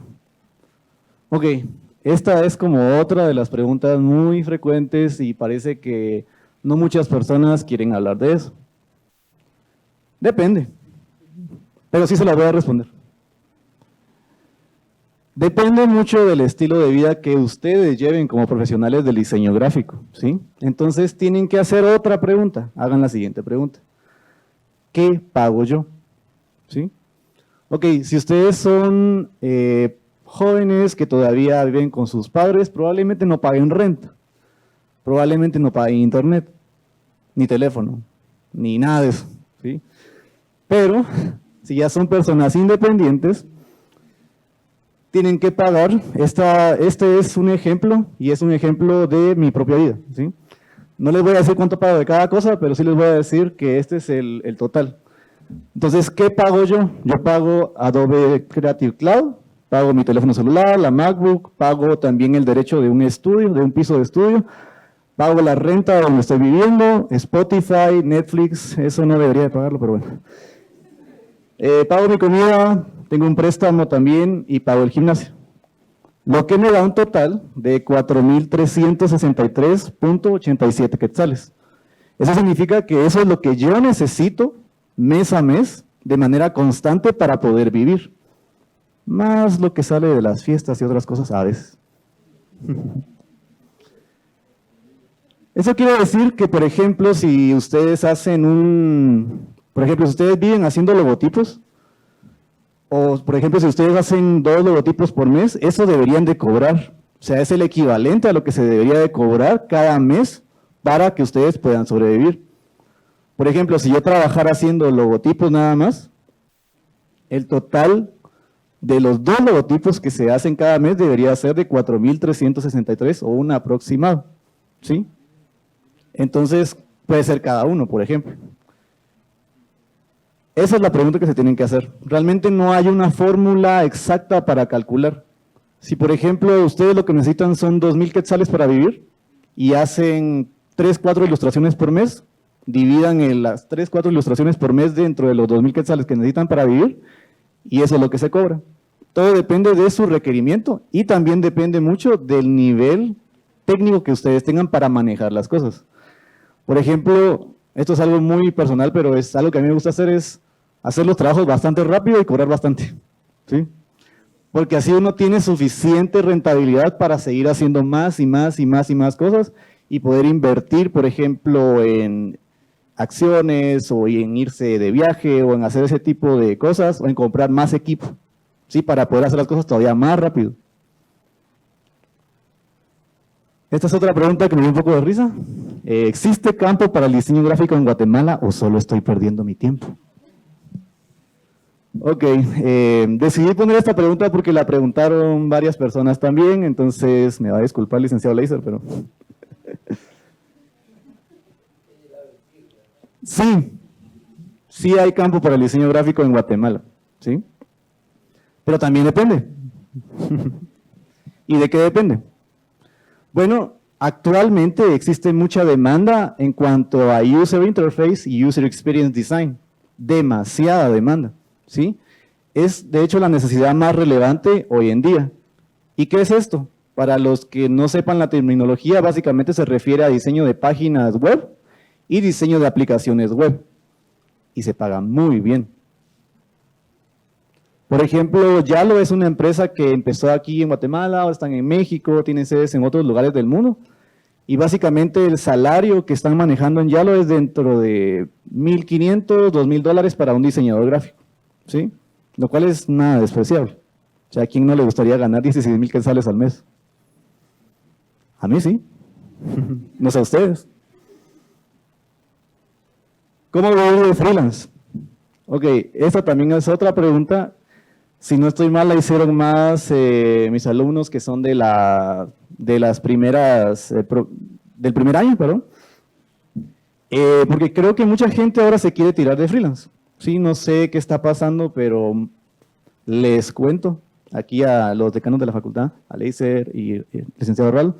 Speaker 5: Ok, esta es como otra de las preguntas muy frecuentes y parece que no muchas personas quieren hablar de eso. Depende, pero sí se la voy a responder. Depende mucho del estilo de vida que ustedes lleven como profesionales del diseño gráfico, ¿sí? Entonces tienen que hacer otra pregunta. Hagan la siguiente pregunta. ¿Qué pago yo? ¿Sí? Ok, si ustedes son jóvenes que todavía viven con sus padres, probablemente no paguen renta, probablemente no paguen internet, ni teléfono, ni nada de eso, ¿sí? Pero, si ya son personas independientes, tienen que pagar. Este es un ejemplo, y es un ejemplo de mi propia vida, ¿sí? No les voy a decir cuánto pago de cada cosa, pero sí les voy a decir que este es el total. Entonces, ¿qué pago yo? Yo pago Adobe Creative Cloud, pago mi teléfono celular, la MacBook, pago también el derecho de un estudio, de un piso de estudio, pago la renta donde estoy viviendo, Spotify, Netflix, eso no debería de pagarlo, pero bueno. Pago mi comida, tengo un préstamo también y pago el gimnasio. Lo que me da un total de 4,363.87 quetzales. Eso significa que eso es lo que yo necesito mes a mes de manera constante para poder vivir. Más lo que sale de las fiestas y otras cosas a veces. Eso quiere decir que, por ejemplo, si ustedes hacen si ustedes viven haciendo logotipos, o por ejemplo, si ustedes hacen 2 logotipos por mes, eso deberían de cobrar. O sea, es el equivalente a lo que se debería de cobrar cada mes para que ustedes puedan sobrevivir. Por ejemplo, si yo trabajara haciendo logotipos nada más, el total de los 2 logotipos que se hacen cada mes debería ser de 4,363 o un aproximado, ¿sí? Entonces, puede ser cada uno, por ejemplo. Esa es la pregunta que se tienen que hacer. Realmente no hay una fórmula exacta para calcular. Si, por ejemplo, ustedes lo que necesitan son 2,000 quetzales para vivir y hacen 3, 4 ilustraciones por mes, dividan las 3, 4 ilustraciones por mes dentro de los 2,000 quetzales que necesitan para vivir y eso es lo que se cobra. Todo depende de su requerimiento y también depende mucho del nivel técnico que ustedes tengan para manejar las cosas. Por ejemplo, esto es algo muy personal, pero es algo que a mí me gusta hacer, es hacer los trabajos bastante rápido y cobrar bastante, ¿sí? Porque así uno tiene suficiente rentabilidad para seguir haciendo más y más y más y más cosas y poder invertir, por ejemplo, en acciones o en irse de viaje o en hacer ese tipo de cosas o en comprar más equipo, ¿sí? Para poder hacer las cosas todavía más rápido. Esta es otra pregunta que me dio un poco de risa. ¿Existe campo para el diseño gráfico en Guatemala o solo estoy perdiendo mi tiempo? Ok, decidí poner esta pregunta porque la preguntaron varias personas también, entonces me va a disculpar, licenciado Leiser, pero... Sí hay campo para el diseño gráfico en Guatemala, ¿sí? Pero también depende. ¿Y de qué depende? Bueno, actualmente existe mucha demanda en cuanto a User Interface y User Experience Design. Demasiada demanda, ¿sí? Es, de hecho, la necesidad más relevante hoy en día. ¿Y qué es esto? Para los que no sepan la terminología, básicamente se refiere a diseño de páginas web y diseño de aplicaciones web. Y se paga muy bien. Por ejemplo, Yalo es una empresa que empezó aquí en Guatemala, ahora están en México, tienen sedes en otros lugares del mundo. Y básicamente el salario que están manejando en Yalo es dentro de $1,500, $2,000 para un diseñador gráfico, ¿sí? Lo cual es nada despreciable. O sea, ¿a quién no le gustaría ganar 16,000 quetzales al mes? A mí sí. No sé a ustedes. ¿Cómo vivir de freelance? Ok, esta también es otra pregunta. Si no estoy mal, la hicieron más mis alumnos que son de las primeras, del primer año, perdón. Porque creo que mucha gente ahora se quiere tirar de freelance. Sí, no sé qué está pasando, pero les cuento aquí a los decanos de la facultad, a Leiser y el licenciado Ral,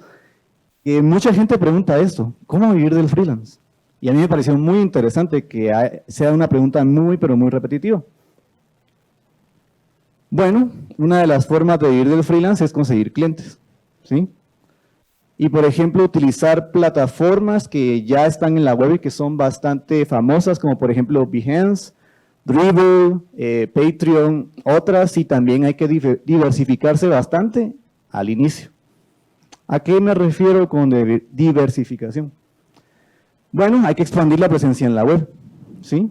Speaker 5: que mucha gente pregunta esto, ¿cómo vivir del freelance? Y a mí me pareció muy interesante que sea una pregunta muy, pero muy repetitiva. Bueno, una de las formas de vivir del freelance es conseguir clientes, ¿sí? Y, por ejemplo, utilizar plataformas que ya están en la web y que son bastante famosas, como por ejemplo Behance, Dribbble, Patreon, otras, y también hay que diversificarse bastante al inicio. ¿A qué me refiero con diversificación? Bueno, hay que expandir la presencia en la web, ¿sí?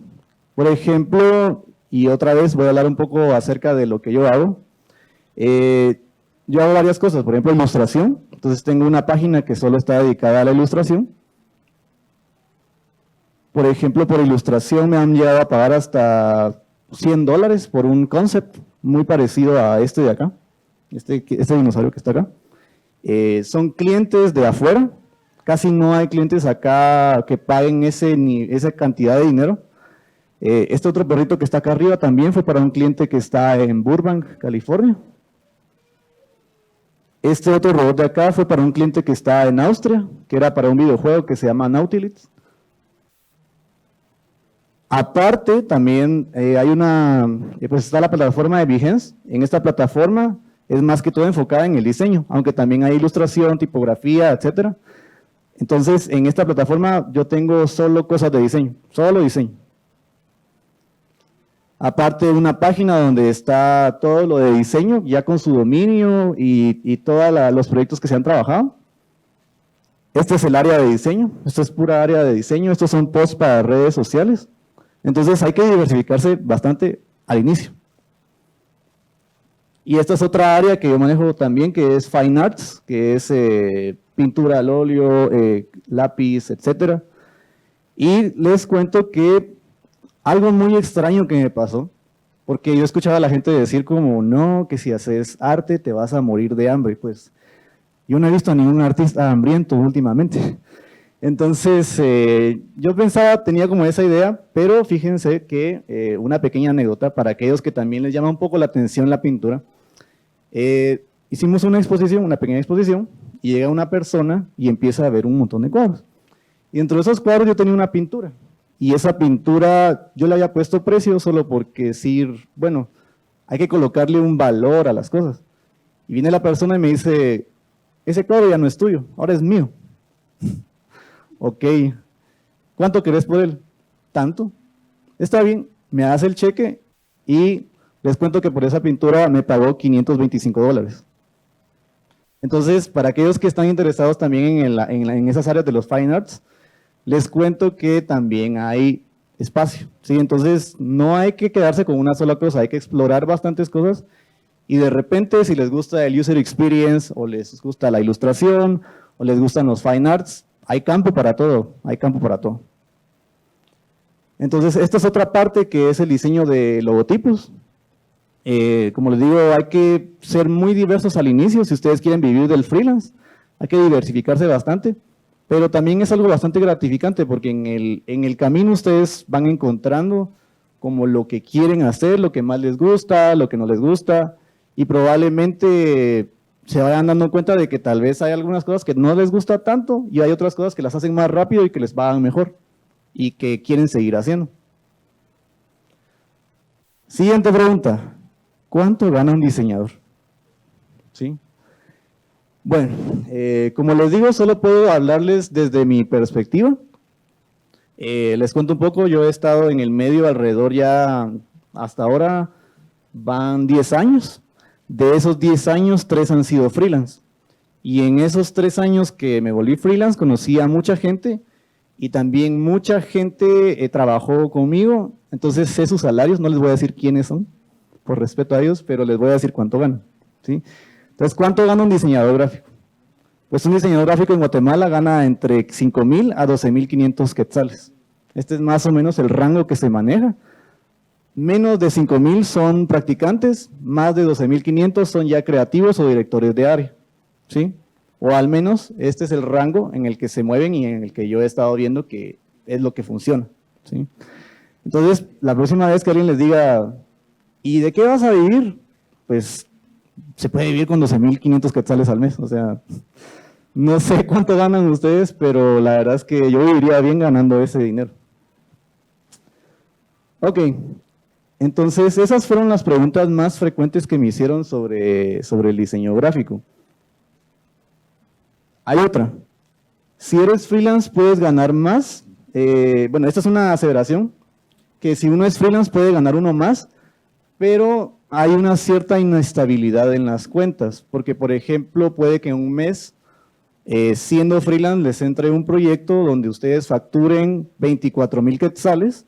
Speaker 5: Por ejemplo, y otra vez voy a hablar un poco acerca de lo que yo hago. Yo hago varias cosas, por ejemplo, ilustración. Entonces tengo una página que solo está dedicada a la ilustración. Por ejemplo, por ilustración me han llegado a pagar hasta $100 por un concept muy parecido a este de acá, este dinosaurio que está acá. Son clientes de afuera. Casi no hay clientes acá que paguen esa cantidad de dinero. Este otro perrito que está acá arriba también fue para un cliente que está en Burbank, California. Este otro robot de acá fue para un cliente que está en Austria, que era para un videojuego que se llama Nautilus. Aparte, también pues está la plataforma de Behance. En esta plataforma es más que todo enfocada en el diseño, aunque también hay ilustración, tipografía, etcétera. Entonces, en esta plataforma yo tengo solo cosas de diseño, solo diseño. Aparte de una página donde está todo lo de diseño, ya con su dominio y todos los proyectos que se han trabajado. Este es el área de diseño, esto es pura área de diseño, estos son posts para redes sociales. Entonces hay que diversificarse bastante al inicio. Y esta es otra área que yo manejo también, que es Fine Arts, que es pintura al óleo, lápiz, etc. Y les cuento que algo muy extraño que me pasó, porque yo escuchaba a la gente decir como, no, que si haces arte te vas a morir de hambre. Pues yo no he visto a ningún artista hambriento últimamente. Entonces, yo tenía como esa idea, pero fíjense que una pequeña anécdota para aquellos que también les llama un poco la atención la pintura. Hicimos una pequeña exposición, y llega una persona y empieza a ver un montón de cuadros. Y dentro de esos cuadros yo tenía una pintura, y esa pintura yo le había puesto precio solo porque decir, bueno, hay que colocarle un valor a las cosas. Y viene la persona y me dice, ese cuadro ya no es tuyo, ahora es mío. Ok, ¿Cuánto querés por él? Tanto. Está bien, me hace el cheque y les cuento que por esa pintura me pagó $525. Entonces, para aquellos que están interesados también en esas áreas de los Fine Arts, les cuento que también hay espacio, ¿sí? Entonces, no hay que quedarse con una sola cosa, hay que explorar bastantes cosas y de repente, si les gusta el User Experience o les gusta la ilustración o les gustan los Fine Arts, hay campo para todo, hay campo para todo. Entonces, esta es otra parte que es el diseño de logotipos. Como les digo, hay que ser muy diversos al inicio si ustedes quieren vivir del freelance. Hay que diversificarse bastante, pero también es algo bastante gratificante porque en el camino ustedes van encontrando como lo que quieren hacer, lo que más les gusta, lo que no les gusta, y probablemente se vayan dando cuenta de que tal vez hay algunas cosas que no les gusta tanto y hay otras cosas que las hacen más rápido y que les pagan mejor y que quieren seguir haciendo. Siguiente pregunta. ¿Cuánto gana un diseñador? ¿Sí? Bueno, como les digo, solo puedo hablarles desde mi perspectiva. Les cuento un poco, yo he estado en el medio alrededor ya, hasta ahora van 10 años. De esos 10 años, 3 han sido freelance. Y en esos 3 años que me volví freelance, conocí a mucha gente y también mucha gente trabajó conmigo. Entonces sé sus salarios, no les voy a decir quiénes son, por respeto a ellos, pero les voy a decir cuánto ganan, ¿sí? Entonces, ¿cuánto gana un diseñador gráfico? Pues un diseñador gráfico en Guatemala gana entre 5,000 a 12,500 quetzales. Este es más o menos el rango que se maneja. Menos de 5,000 son practicantes, más de 12,500 son ya creativos o directores de área, ¿sí? O al menos este es el rango en el que se mueven y en el que yo he estado viendo que es lo que funciona, ¿sí? Entonces, la próxima vez que alguien les diga, ¿y de qué vas a vivir? Pues se puede vivir con 12,500 quetzales al mes, o sea, no sé cuánto ganan ustedes, pero la verdad es que yo viviría bien ganando ese dinero. Ok, entonces esas fueron las preguntas más frecuentes que me hicieron sobre el diseño gráfico. Hay otra, si eres freelance puedes ganar más, bueno, esta es una aseveración, que si uno es freelance puede ganar uno más, pero hay una cierta inestabilidad en las cuentas, porque por ejemplo puede que en un mes, siendo freelance, les entre un proyecto donde ustedes facturen 24,000 quetzales,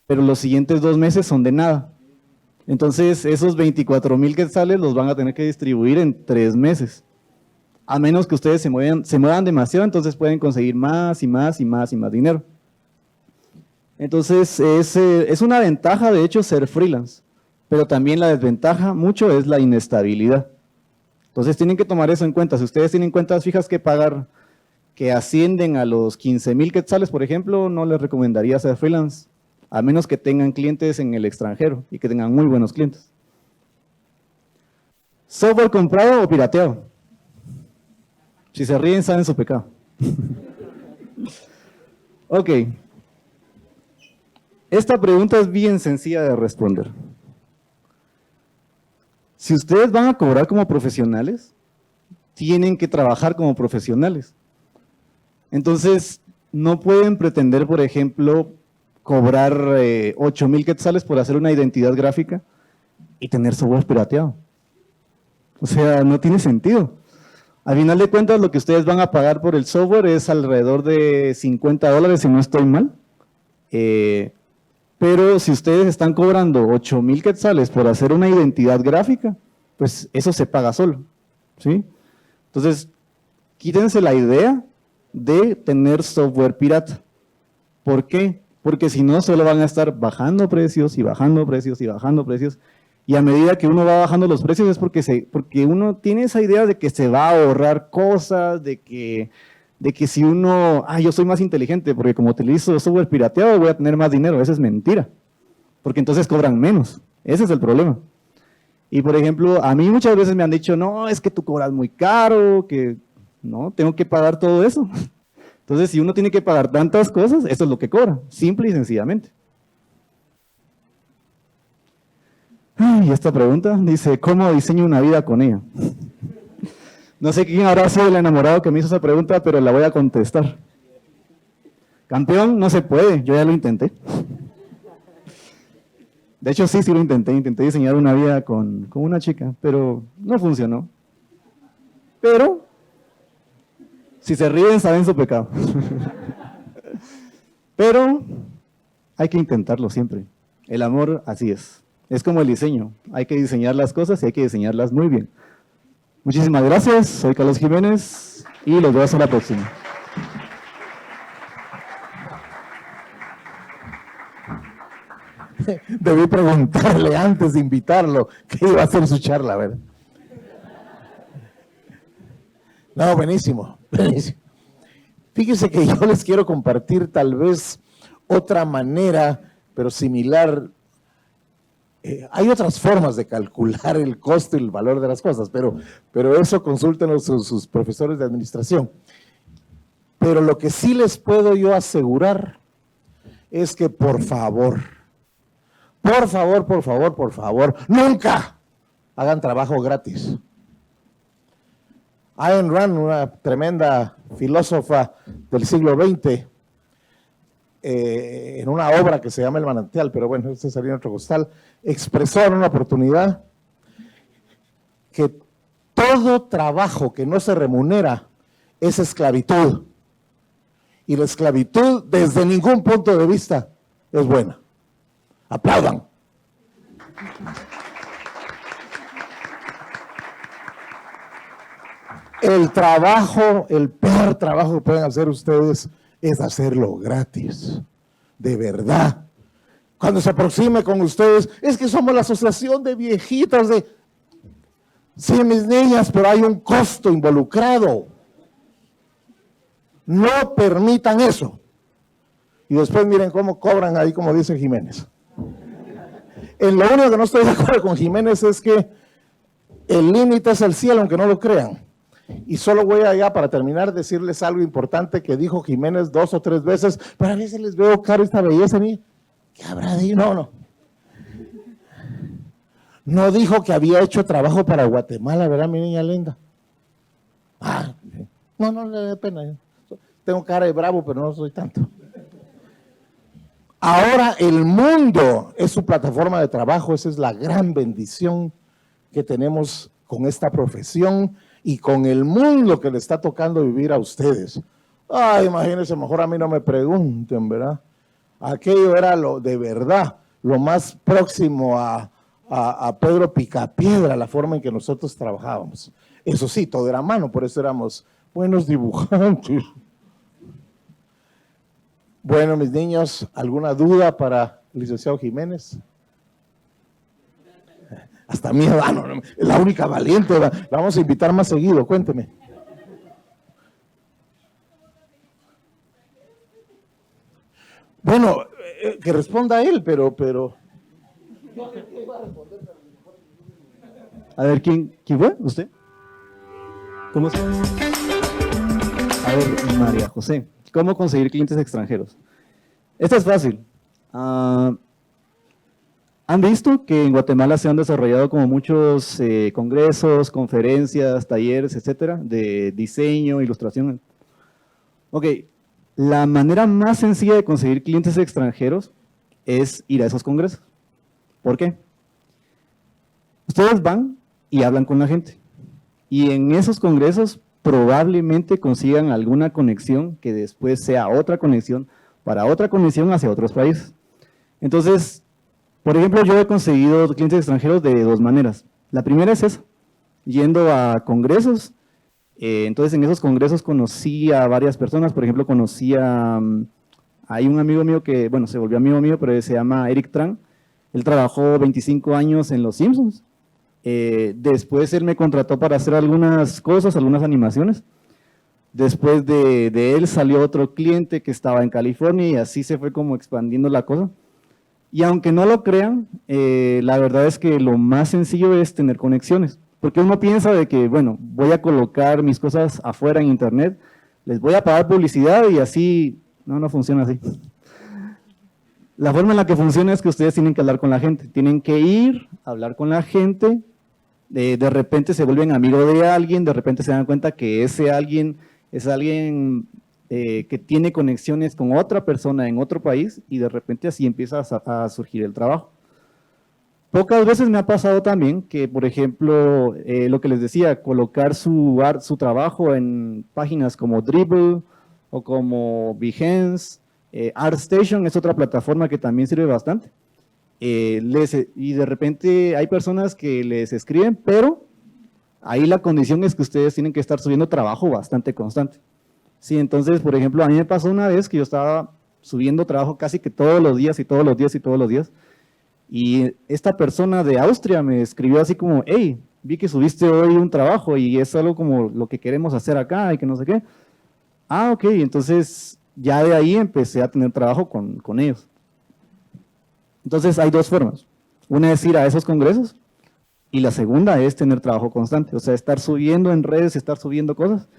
Speaker 5: pero los siguientes 2 meses son de nada. Entonces esos 24,000 quetzales los van a tener que distribuir en 3 meses. A menos que ustedes se muevan demasiado, entonces pueden conseguir más y más y más y más dinero. Entonces es una ventaja de hecho ser freelance. Pero también la desventaja mucho es la inestabilidad. Entonces tienen que tomar eso en cuenta. Si ustedes tienen cuentas fijas que pagar que ascienden a los 15,000 quetzales, por ejemplo, no les recomendaría ser freelance, a menos que tengan clientes en el extranjero y que tengan muy buenos clientes. ¿Software comprado o pirateado? Si se ríen, saben su pecado. Ok. Esta pregunta es bien sencilla de responder. Si ustedes van a cobrar como profesionales, tienen que trabajar como profesionales. Entonces, no pueden pretender, por ejemplo, cobrar 8,000 quetzales por hacer una identidad gráfica y tener software pirateado. O sea, no tiene sentido. Al final de cuentas, lo que ustedes van a pagar por el software es alrededor de $50, si no estoy mal. Pero si ustedes están cobrando 8,000 quetzales por hacer una identidad gráfica, pues eso se paga solo, ¿sí? Entonces, quítense la idea de tener software pirata. ¿Por qué? Porque si no, solo van a estar bajando precios y bajando precios y bajando precios. Y a medida que uno va bajando los precios es porque uno tiene esa idea de que se va a ahorrar cosas, de que si uno, yo soy más inteligente porque como utilizo software pirateado voy a tener más dinero. Eso es mentira, porque entonces cobran menos. Ese es el problema. Y por ejemplo, a mí muchas veces me han dicho, no, es que tú cobras muy caro, que no, tengo que pagar todo eso. Entonces, si uno tiene que pagar tantas cosas, eso es lo que cobra, simple y sencillamente. Y esta pregunta dice, ¿cómo diseño una vida con ella? No sé quién habrá sido el enamorado que me hizo esa pregunta, pero la voy a contestar. Campeón, no se puede, yo ya lo intenté. De hecho, sí lo intenté. Intenté diseñar una vida con una chica, pero no funcionó. Pero, si se ríen, saben su pecado. Pero, hay que intentarlo siempre. El amor, así es. Es como el diseño. Hay que diseñar las cosas y hay que diseñarlas muy bien. Muchísimas gracias. Soy Carlos Jiménez y los veo hasta la próxima.
Speaker 2: Debí preguntarle antes de invitarlo qué iba a hacer su charla, ¿verdad? No, buenísimo, buenísimo. Fíjense que yo les quiero compartir tal vez otra manera, pero similar. Hay otras formas de calcular el costo y el valor de las cosas, pero eso consúltenlo sus profesores de administración. Pero lo que sí les puedo yo asegurar es que por favor, nunca hagan trabajo gratis. Ayn Rand, una tremenda filósofa del siglo XX, en una obra que se llama El Manantial, pero bueno, este sería otro costal, expresó en una oportunidad que todo trabajo que no se remunera es esclavitud. Y la esclavitud, desde ningún punto de vista, es buena. Aplaudan. El trabajo, el peor trabajo que pueden hacer ustedes es hacerlo gratis, de verdad. Cuando se aproxime con ustedes, es que somos la asociación de viejitas de... Sí, mis niñas, pero hay un costo involucrado. No permitan eso. Y después miren cómo cobran ahí, como dice Jiménez. Lo único que no estoy de acuerdo con Jiménez es que el límite es el cielo, aunque no lo crean. Y solo voy allá para terminar decirles algo importante que dijo Jiménez 2 o 3 veces, pero a veces les veo caro esta belleza a mí. ¿Qué habrá de ir? No. No dijo que había hecho trabajo para Guatemala, ¿verdad, mi niña linda? No le da pena. Tengo cara de bravo, pero no soy tanto. Ahora el mundo es su plataforma de trabajo, esa es la gran bendición que tenemos con esta profesión y con el mundo que le está tocando vivir a ustedes. Imagínense, mejor a mí no me pregunten, ¿verdad? Aquello era de verdad, lo más próximo a Pedro Picapiedra, la forma en que nosotros trabajábamos. Eso sí, todo era a mano, por eso éramos buenos dibujantes. Bueno, mis niños, ¿alguna duda para el licenciado Jiménez? Hasta miedo, es la única valiente, la vamos a invitar más seguido, cuénteme. Bueno, que responda él, pero...
Speaker 5: A ver, ¿quién fue? ¿Usted? ¿Cómo se llama? A ver, María José, ¿cómo conseguir clientes extranjeros? Esto es fácil. ¿Han visto que en Guatemala se han desarrollado como muchos congresos, conferencias, talleres, etcétera, de diseño, ilustración? Ok, la manera más sencilla de conseguir clientes extranjeros es ir a esos congresos. ¿Por qué? Ustedes van y hablan con la gente. Y en esos congresos probablemente consigan alguna conexión que después sea otra conexión para otra conexión hacia otros países. Entonces, por ejemplo, yo he conseguido clientes extranjeros de 2 maneras. La primera es esa, yendo a congresos. Entonces, en esos congresos conocí a varias personas. Por ejemplo, conocí hay un amigo mío que, bueno, se volvió amigo mío, pero se llama Eric Tran. Él trabajó 25 años en Los Simpsons. Después él me contrató para hacer algunas cosas, algunas animaciones. Después de él salió otro cliente que estaba en California y así se fue como expandiendo la cosa. Y aunque no lo crean, la verdad es que lo más sencillo es tener conexiones. Porque uno piensa de que, bueno, voy a colocar mis cosas afuera en internet, les voy a pagar publicidad y así, no funciona así. La forma en la que funciona es que ustedes tienen que hablar con la gente, tienen que ir a hablar con la gente, de repente se vuelven amigos de alguien, de repente se dan cuenta que ese alguien es alguien que tiene conexiones con otra persona en otro país y de repente así empieza a surgir el trabajo. Pocas veces me ha pasado también que, por ejemplo, lo que les decía, colocar su trabajo en páginas como Dribbble o como Behance, ArtStation es otra plataforma que también sirve bastante. Y de repente hay personas que les escriben, pero ahí la condición es que ustedes tienen que estar subiendo trabajo bastante constante. Sí, entonces, por ejemplo, a mí me pasó una vez que yo estaba subiendo trabajo casi que todos los días y todos los días y todos los días. Y esta persona de Austria me escribió así como, hey, vi que subiste hoy un trabajo y es algo como lo que queremos hacer acá y que no sé qué. Ah, ok, entonces ya de ahí empecé a tener trabajo con ellos. Entonces hay dos formas. Una es ir a esos congresos y la segunda es tener trabajo constante, o sea, estar subiendo en redes, estar subiendo cosas.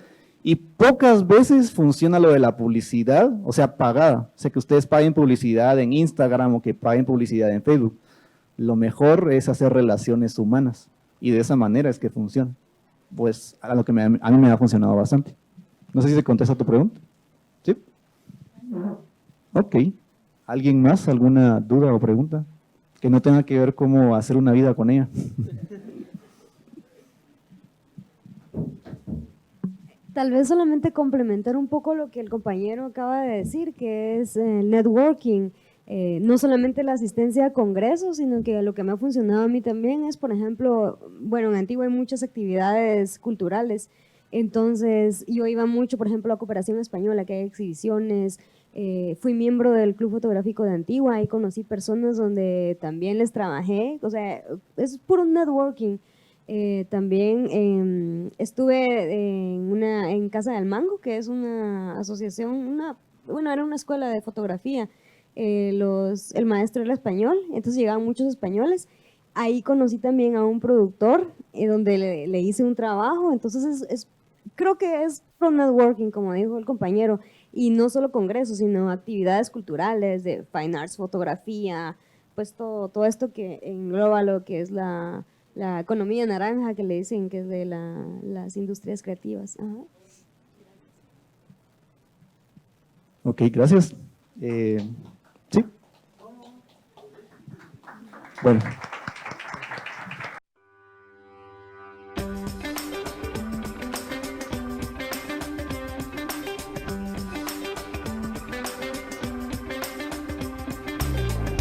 Speaker 5: Y pocas veces funciona lo de la publicidad, o sea, pagada. O sea, que ustedes paguen publicidad en Instagram o que paguen publicidad en Facebook. Lo mejor es hacer relaciones humanas y de esa manera es que funciona. Pues a lo que a mí me ha funcionado bastante. No sé si se contesta tu pregunta. ¿Sí? Ok. ¿Alguien más? ¿Alguna duda o pregunta? Que no tenga que ver cómo hacer una vida con ella.
Speaker 1: Tal vez solamente complementar un poco lo que el compañero acaba de decir, que es el networking. No solamente la asistencia a congresos, sino que lo que me ha funcionado a mí también es, por ejemplo, bueno, en Antigua hay muchas actividades culturales, entonces yo iba mucho, por ejemplo, a Cooperación Española, que hay exhibiciones, fui miembro del Club Fotográfico de Antigua, ahí conocí personas donde también les trabajé, o sea, es puro networking. También estuve en Casa del Mango, que es una asociación, bueno, era una escuela de fotografía. El maestro era español, entonces llegaban muchos españoles. Ahí conocí también a un productor donde le hice un trabajo, entonces creo que es pro networking, como dijo el compañero, y no solo congresos, sino actividades culturales de fine arts, fotografía, pues todo esto que engloba lo que es la economía naranja, que le dicen que es de las industrias creativas. Ajá.
Speaker 5: Ok, gracias. ¿Sí? Bueno.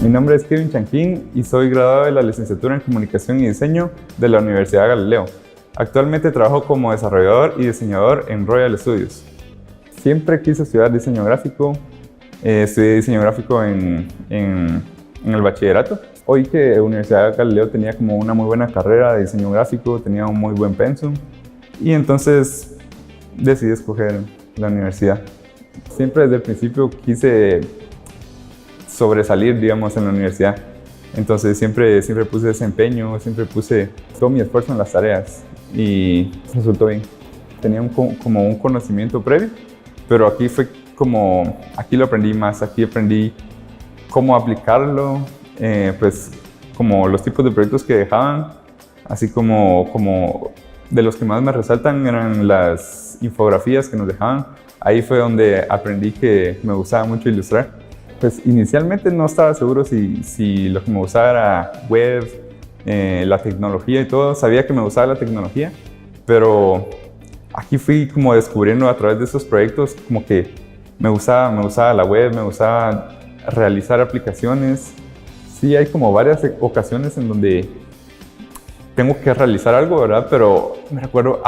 Speaker 6: Mi nombre es Kevin Chanquín y soy graduado de la licenciatura en Comunicación y Diseño de la Universidad Galileo. Actualmente trabajo como desarrollador y diseñador en Royal Studios. Siempre quise estudiar diseño gráfico. Estudié diseño gráfico en el bachillerato. Oí que la Universidad Galileo tenía como una muy buena carrera de diseño gráfico, tenía un muy buen pensum y entonces decidí escoger la universidad. Siempre desde el principio quise sobresalir, digamos, en la universidad. Entonces siempre puse desempeño, siempre puse todo mi esfuerzo en las tareas y resultó bien. Tenía como un conocimiento previo, pero aquí lo aprendí más, aquí aprendí cómo aplicarlo, pues como los tipos de proyectos que dejaban, así como de los que más me resaltan eran las infografías que nos dejaban. Ahí fue donde aprendí que me gustaba mucho ilustrar. Pues inicialmente no estaba seguro si lo que me gustaba era web, la tecnología y todo. Sabía que me gustaba la tecnología, pero aquí fui como descubriendo a través de esos proyectos como que me gustaba la web, me gustaba realizar aplicaciones. Sí, hay como varias ocasiones en donde tengo que realizar algo, ¿verdad? Pero me recuerdo,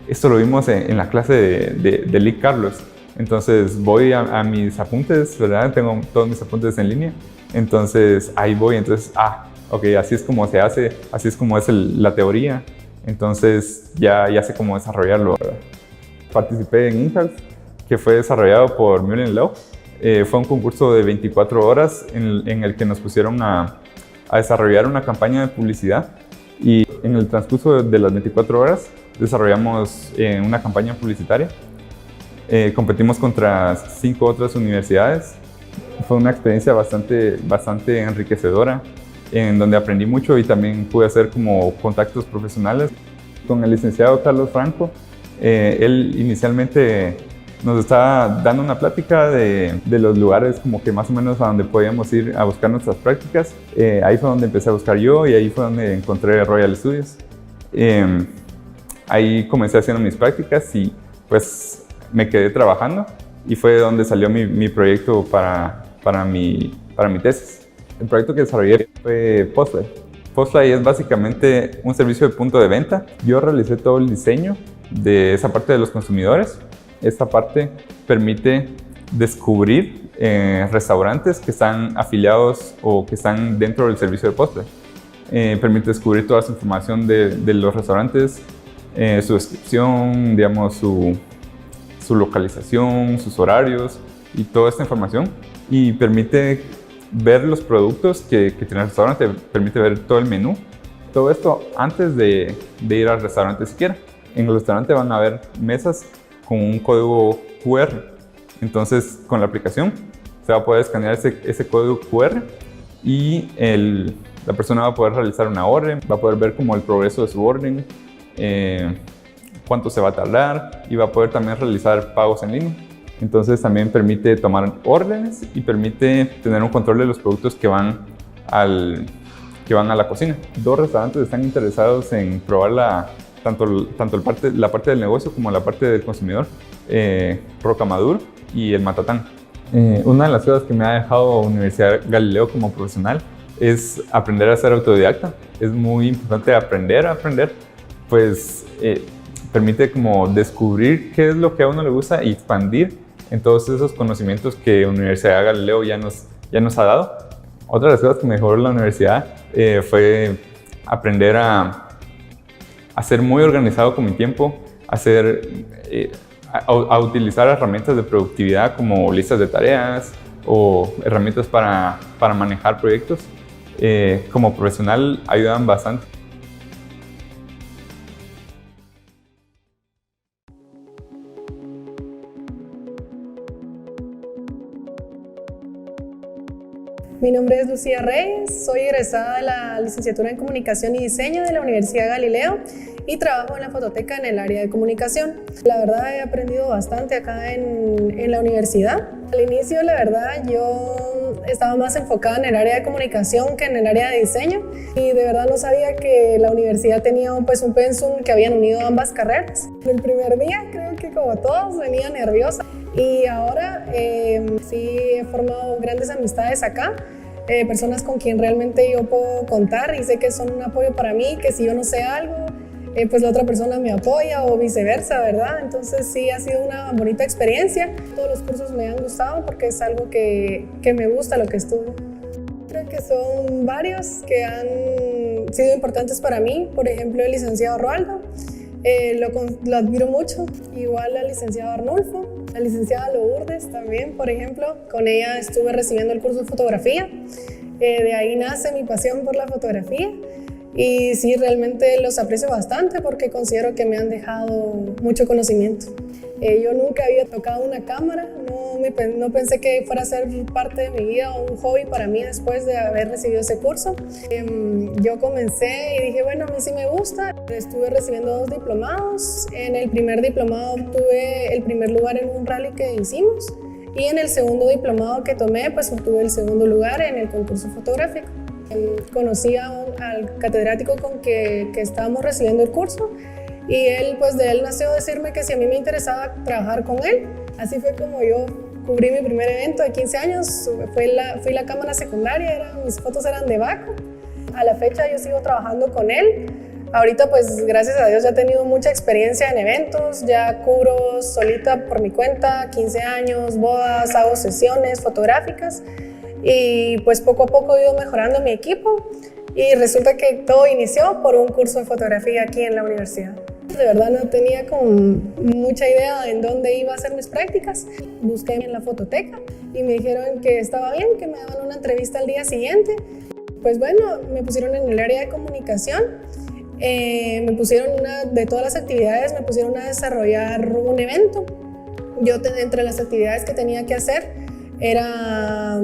Speaker 6: esto lo vimos en la clase de Lee Carlos. Entonces voy a mis apuntes, ¿verdad? Tengo todos mis apuntes en línea. Entonces ahí voy, entonces, ok, así es como se hace, así es como es la teoría. Entonces ya sé cómo desarrollarlo, ¿verdad? Participé en InHouse, que fue desarrollado por Mullen Law. Fue un concurso de 24 horas en el que nos pusieron a desarrollar una campaña de publicidad. Y en el transcurso de las 24 horas desarrollamos una campaña publicitaria. Competimos contra 5 otras universidades. Fue una experiencia bastante enriquecedora, en donde aprendí mucho y también pude hacer como contactos profesionales. Con el licenciado Carlos Franco, él inicialmente nos estaba dando una plática de los lugares como que más o menos a donde podíamos ir a buscar nuestras prácticas. Ahí fue donde empecé a buscar yo y ahí fue donde encontré Royal Studios. Ahí comencé haciendo mis prácticas y pues me quedé trabajando y fue donde salió mi proyecto para mi tesis. El proyecto que desarrollé fue Postfly. Postfly es básicamente un servicio de punto de venta. Yo realicé todo el diseño de esa parte de los consumidores. Esta parte permite descubrir restaurantes que están afiliados o que están dentro del servicio de Postfly. Permite descubrir toda esa información de los restaurantes, su descripción, digamos, su localización, sus horarios y toda esta información. Y permite ver los productos que tiene el restaurante, permite ver todo el menú. Todo esto antes de ir al restaurante siquiera. En el restaurante van a ver mesas con un código QR. Entonces, con la aplicación se va a poder escanear ese código QR y la persona va a poder realizar una orden, va a poder ver como el progreso de su orden, cuánto se va a tardar y va a poder también realizar pagos en línea. Entonces, también permite tomar órdenes y permite tener un control de los productos que van a la cocina. 2 restaurantes están interesados en probar tanto la parte del negocio como la parte del consumidor, Rocamadour y el Matatán. Una de las cosas que me ha dejado Universidad Galileo como profesional es aprender a ser autodidacta. Es muy importante aprender, pues permite como descubrir qué es lo que a uno le gusta y expandir en todos esos conocimientos que Universidad Galileo ya nos ha dado. Otra de las cosas que me mejoró la universidad fue aprender a ser muy organizado con mi tiempo, a utilizar herramientas de productividad como listas de tareas o herramientas para manejar proyectos. Como profesional ayudan bastante.
Speaker 7: Mi nombre es Lucía Reyes, soy egresada de la licenciatura en Comunicación y Diseño de la Universidad Galileo y trabajo en la fototeca en el área de comunicación. La verdad he aprendido bastante acá en la universidad. Al inicio, la verdad, yo estaba más enfocada en el área de comunicación que en el área de diseño y de verdad no sabía que la universidad tenía un pensum que habían unido ambas carreras. El primer día creo que como todos venía nerviosa y ahora sí he formado grandes amistades acá. Personas con quien realmente yo puedo contar y sé que son un apoyo para mí, que si yo no sé algo, pues la otra persona me apoya o viceversa, ¿verdad? Entonces sí ha sido una bonita experiencia. Todos los cursos me han gustado porque es algo que me gusta lo que estudio. Creo que son varios que han sido importantes para mí. Por ejemplo, el licenciado Roaldo, lo admiro mucho. Igual al licenciado Arnulfo, la licenciada Lourdes también, por ejemplo. Con ella estuve recibiendo el curso de fotografía. De ahí nace mi pasión por la fotografía. Y sí, realmente los aprecio bastante porque considero que me han dejado mucho conocimiento. Yo nunca había tocado una cámara, no pensé que fuera a ser parte de mi vida o un hobby para mí después de haber recibido ese curso. Yo comencé y dije, bueno, a mí sí me gusta. Estuve recibiendo 2 diplomados. En el primer diplomado obtuve el primer lugar en un rally que hicimos y en el segundo diplomado que tomé, pues obtuve el segundo lugar en el concurso fotográfico. Conocí al catedrático con que estábamos recibiendo el curso y él nació decirme que si a mí me interesaba trabajar con él. Así fue como yo cubrí mi primer evento de 15 años, fui la cámara secundaria, mis fotos eran de Baco. A la fecha yo sigo trabajando con él. Ahorita pues gracias a Dios ya he tenido mucha experiencia en eventos, ya cubro solita por mi cuenta, 15 años, bodas, hago sesiones fotográficas. Y pues poco a poco he ido mejorando mi equipo y resulta que todo inició por un curso de fotografía aquí en la universidad. De verdad no tenía como mucha idea en dónde iba a hacer mis prácticas. Busqué en la fototeca y me dijeron que estaba bien, que me daban una entrevista al día siguiente. Pues bueno, me pusieron en el área de comunicación. Me pusieron de todas las actividades, me pusieron a desarrollar un evento. Yo entre las actividades que tenía que hacer era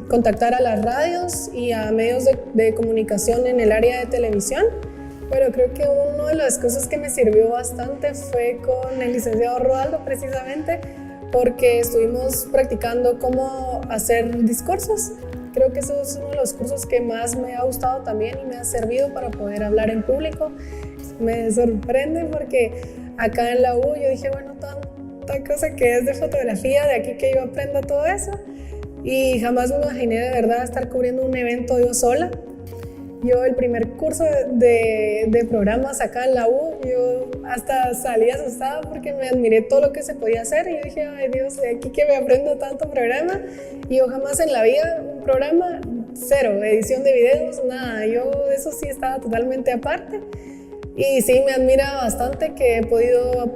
Speaker 7: contactar a las radios y a medios de comunicación en el área de televisión Bueno, creo que una de las cosas que me sirvió bastante fue con el licenciado Rodaldo, precisamente, porque estuvimos practicando cómo hacer discursos. Creo que eso es uno de los cursos que más me ha gustado también y me ha servido para poder hablar en público. Me sorprende porque acá en la U yo dije, bueno, tanta cosa que es de fotografía, de aquí que yo aprenda todo eso. Y jamás me imaginé de verdad estar cubriendo un evento yo sola. Yo el primer curso de programas acá en la U, yo hasta salí asustada porque me admiré todo lo que se podía hacer y yo dije, ay Dios, de aquí que me aprendo tanto programa. Y yo jamás en la vida, un programa, cero, edición de videos, nada, yo de eso sí estaba totalmente aparte. Y sí, me admira bastante que he podido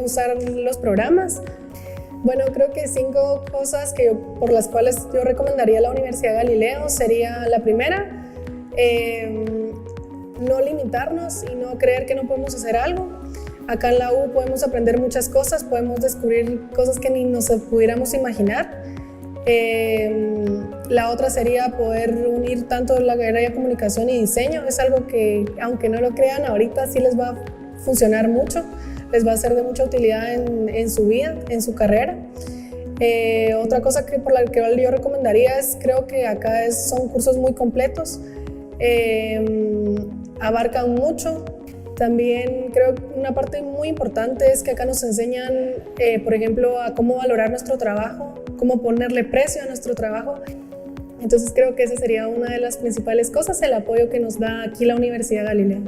Speaker 7: usar los programas. Bueno, creo que 5 cosas por las cuales yo recomendaría la Universidad Galileo sería la primera, no limitarnos y no creer que no podemos hacer algo. Acá en la U podemos aprender muchas cosas, podemos descubrir cosas que ni nos pudiéramos imaginar. La otra sería poder unir tanto la carrera de comunicación y diseño. Es algo que, aunque no lo crean, ahorita sí les va a funcionar mucho, les va a ser de mucha utilidad en su vida, en su carrera. Otra cosa por la que yo recomendaría es, creo que acá son cursos muy completos, abarcan mucho. También creo que una parte muy importante es que acá nos enseñan, por ejemplo, a cómo valorar nuestro trabajo, cómo ponerle precio a nuestro trabajo. Entonces creo que esa sería una de las principales cosas, el apoyo que nos da aquí la Universidad Galileo.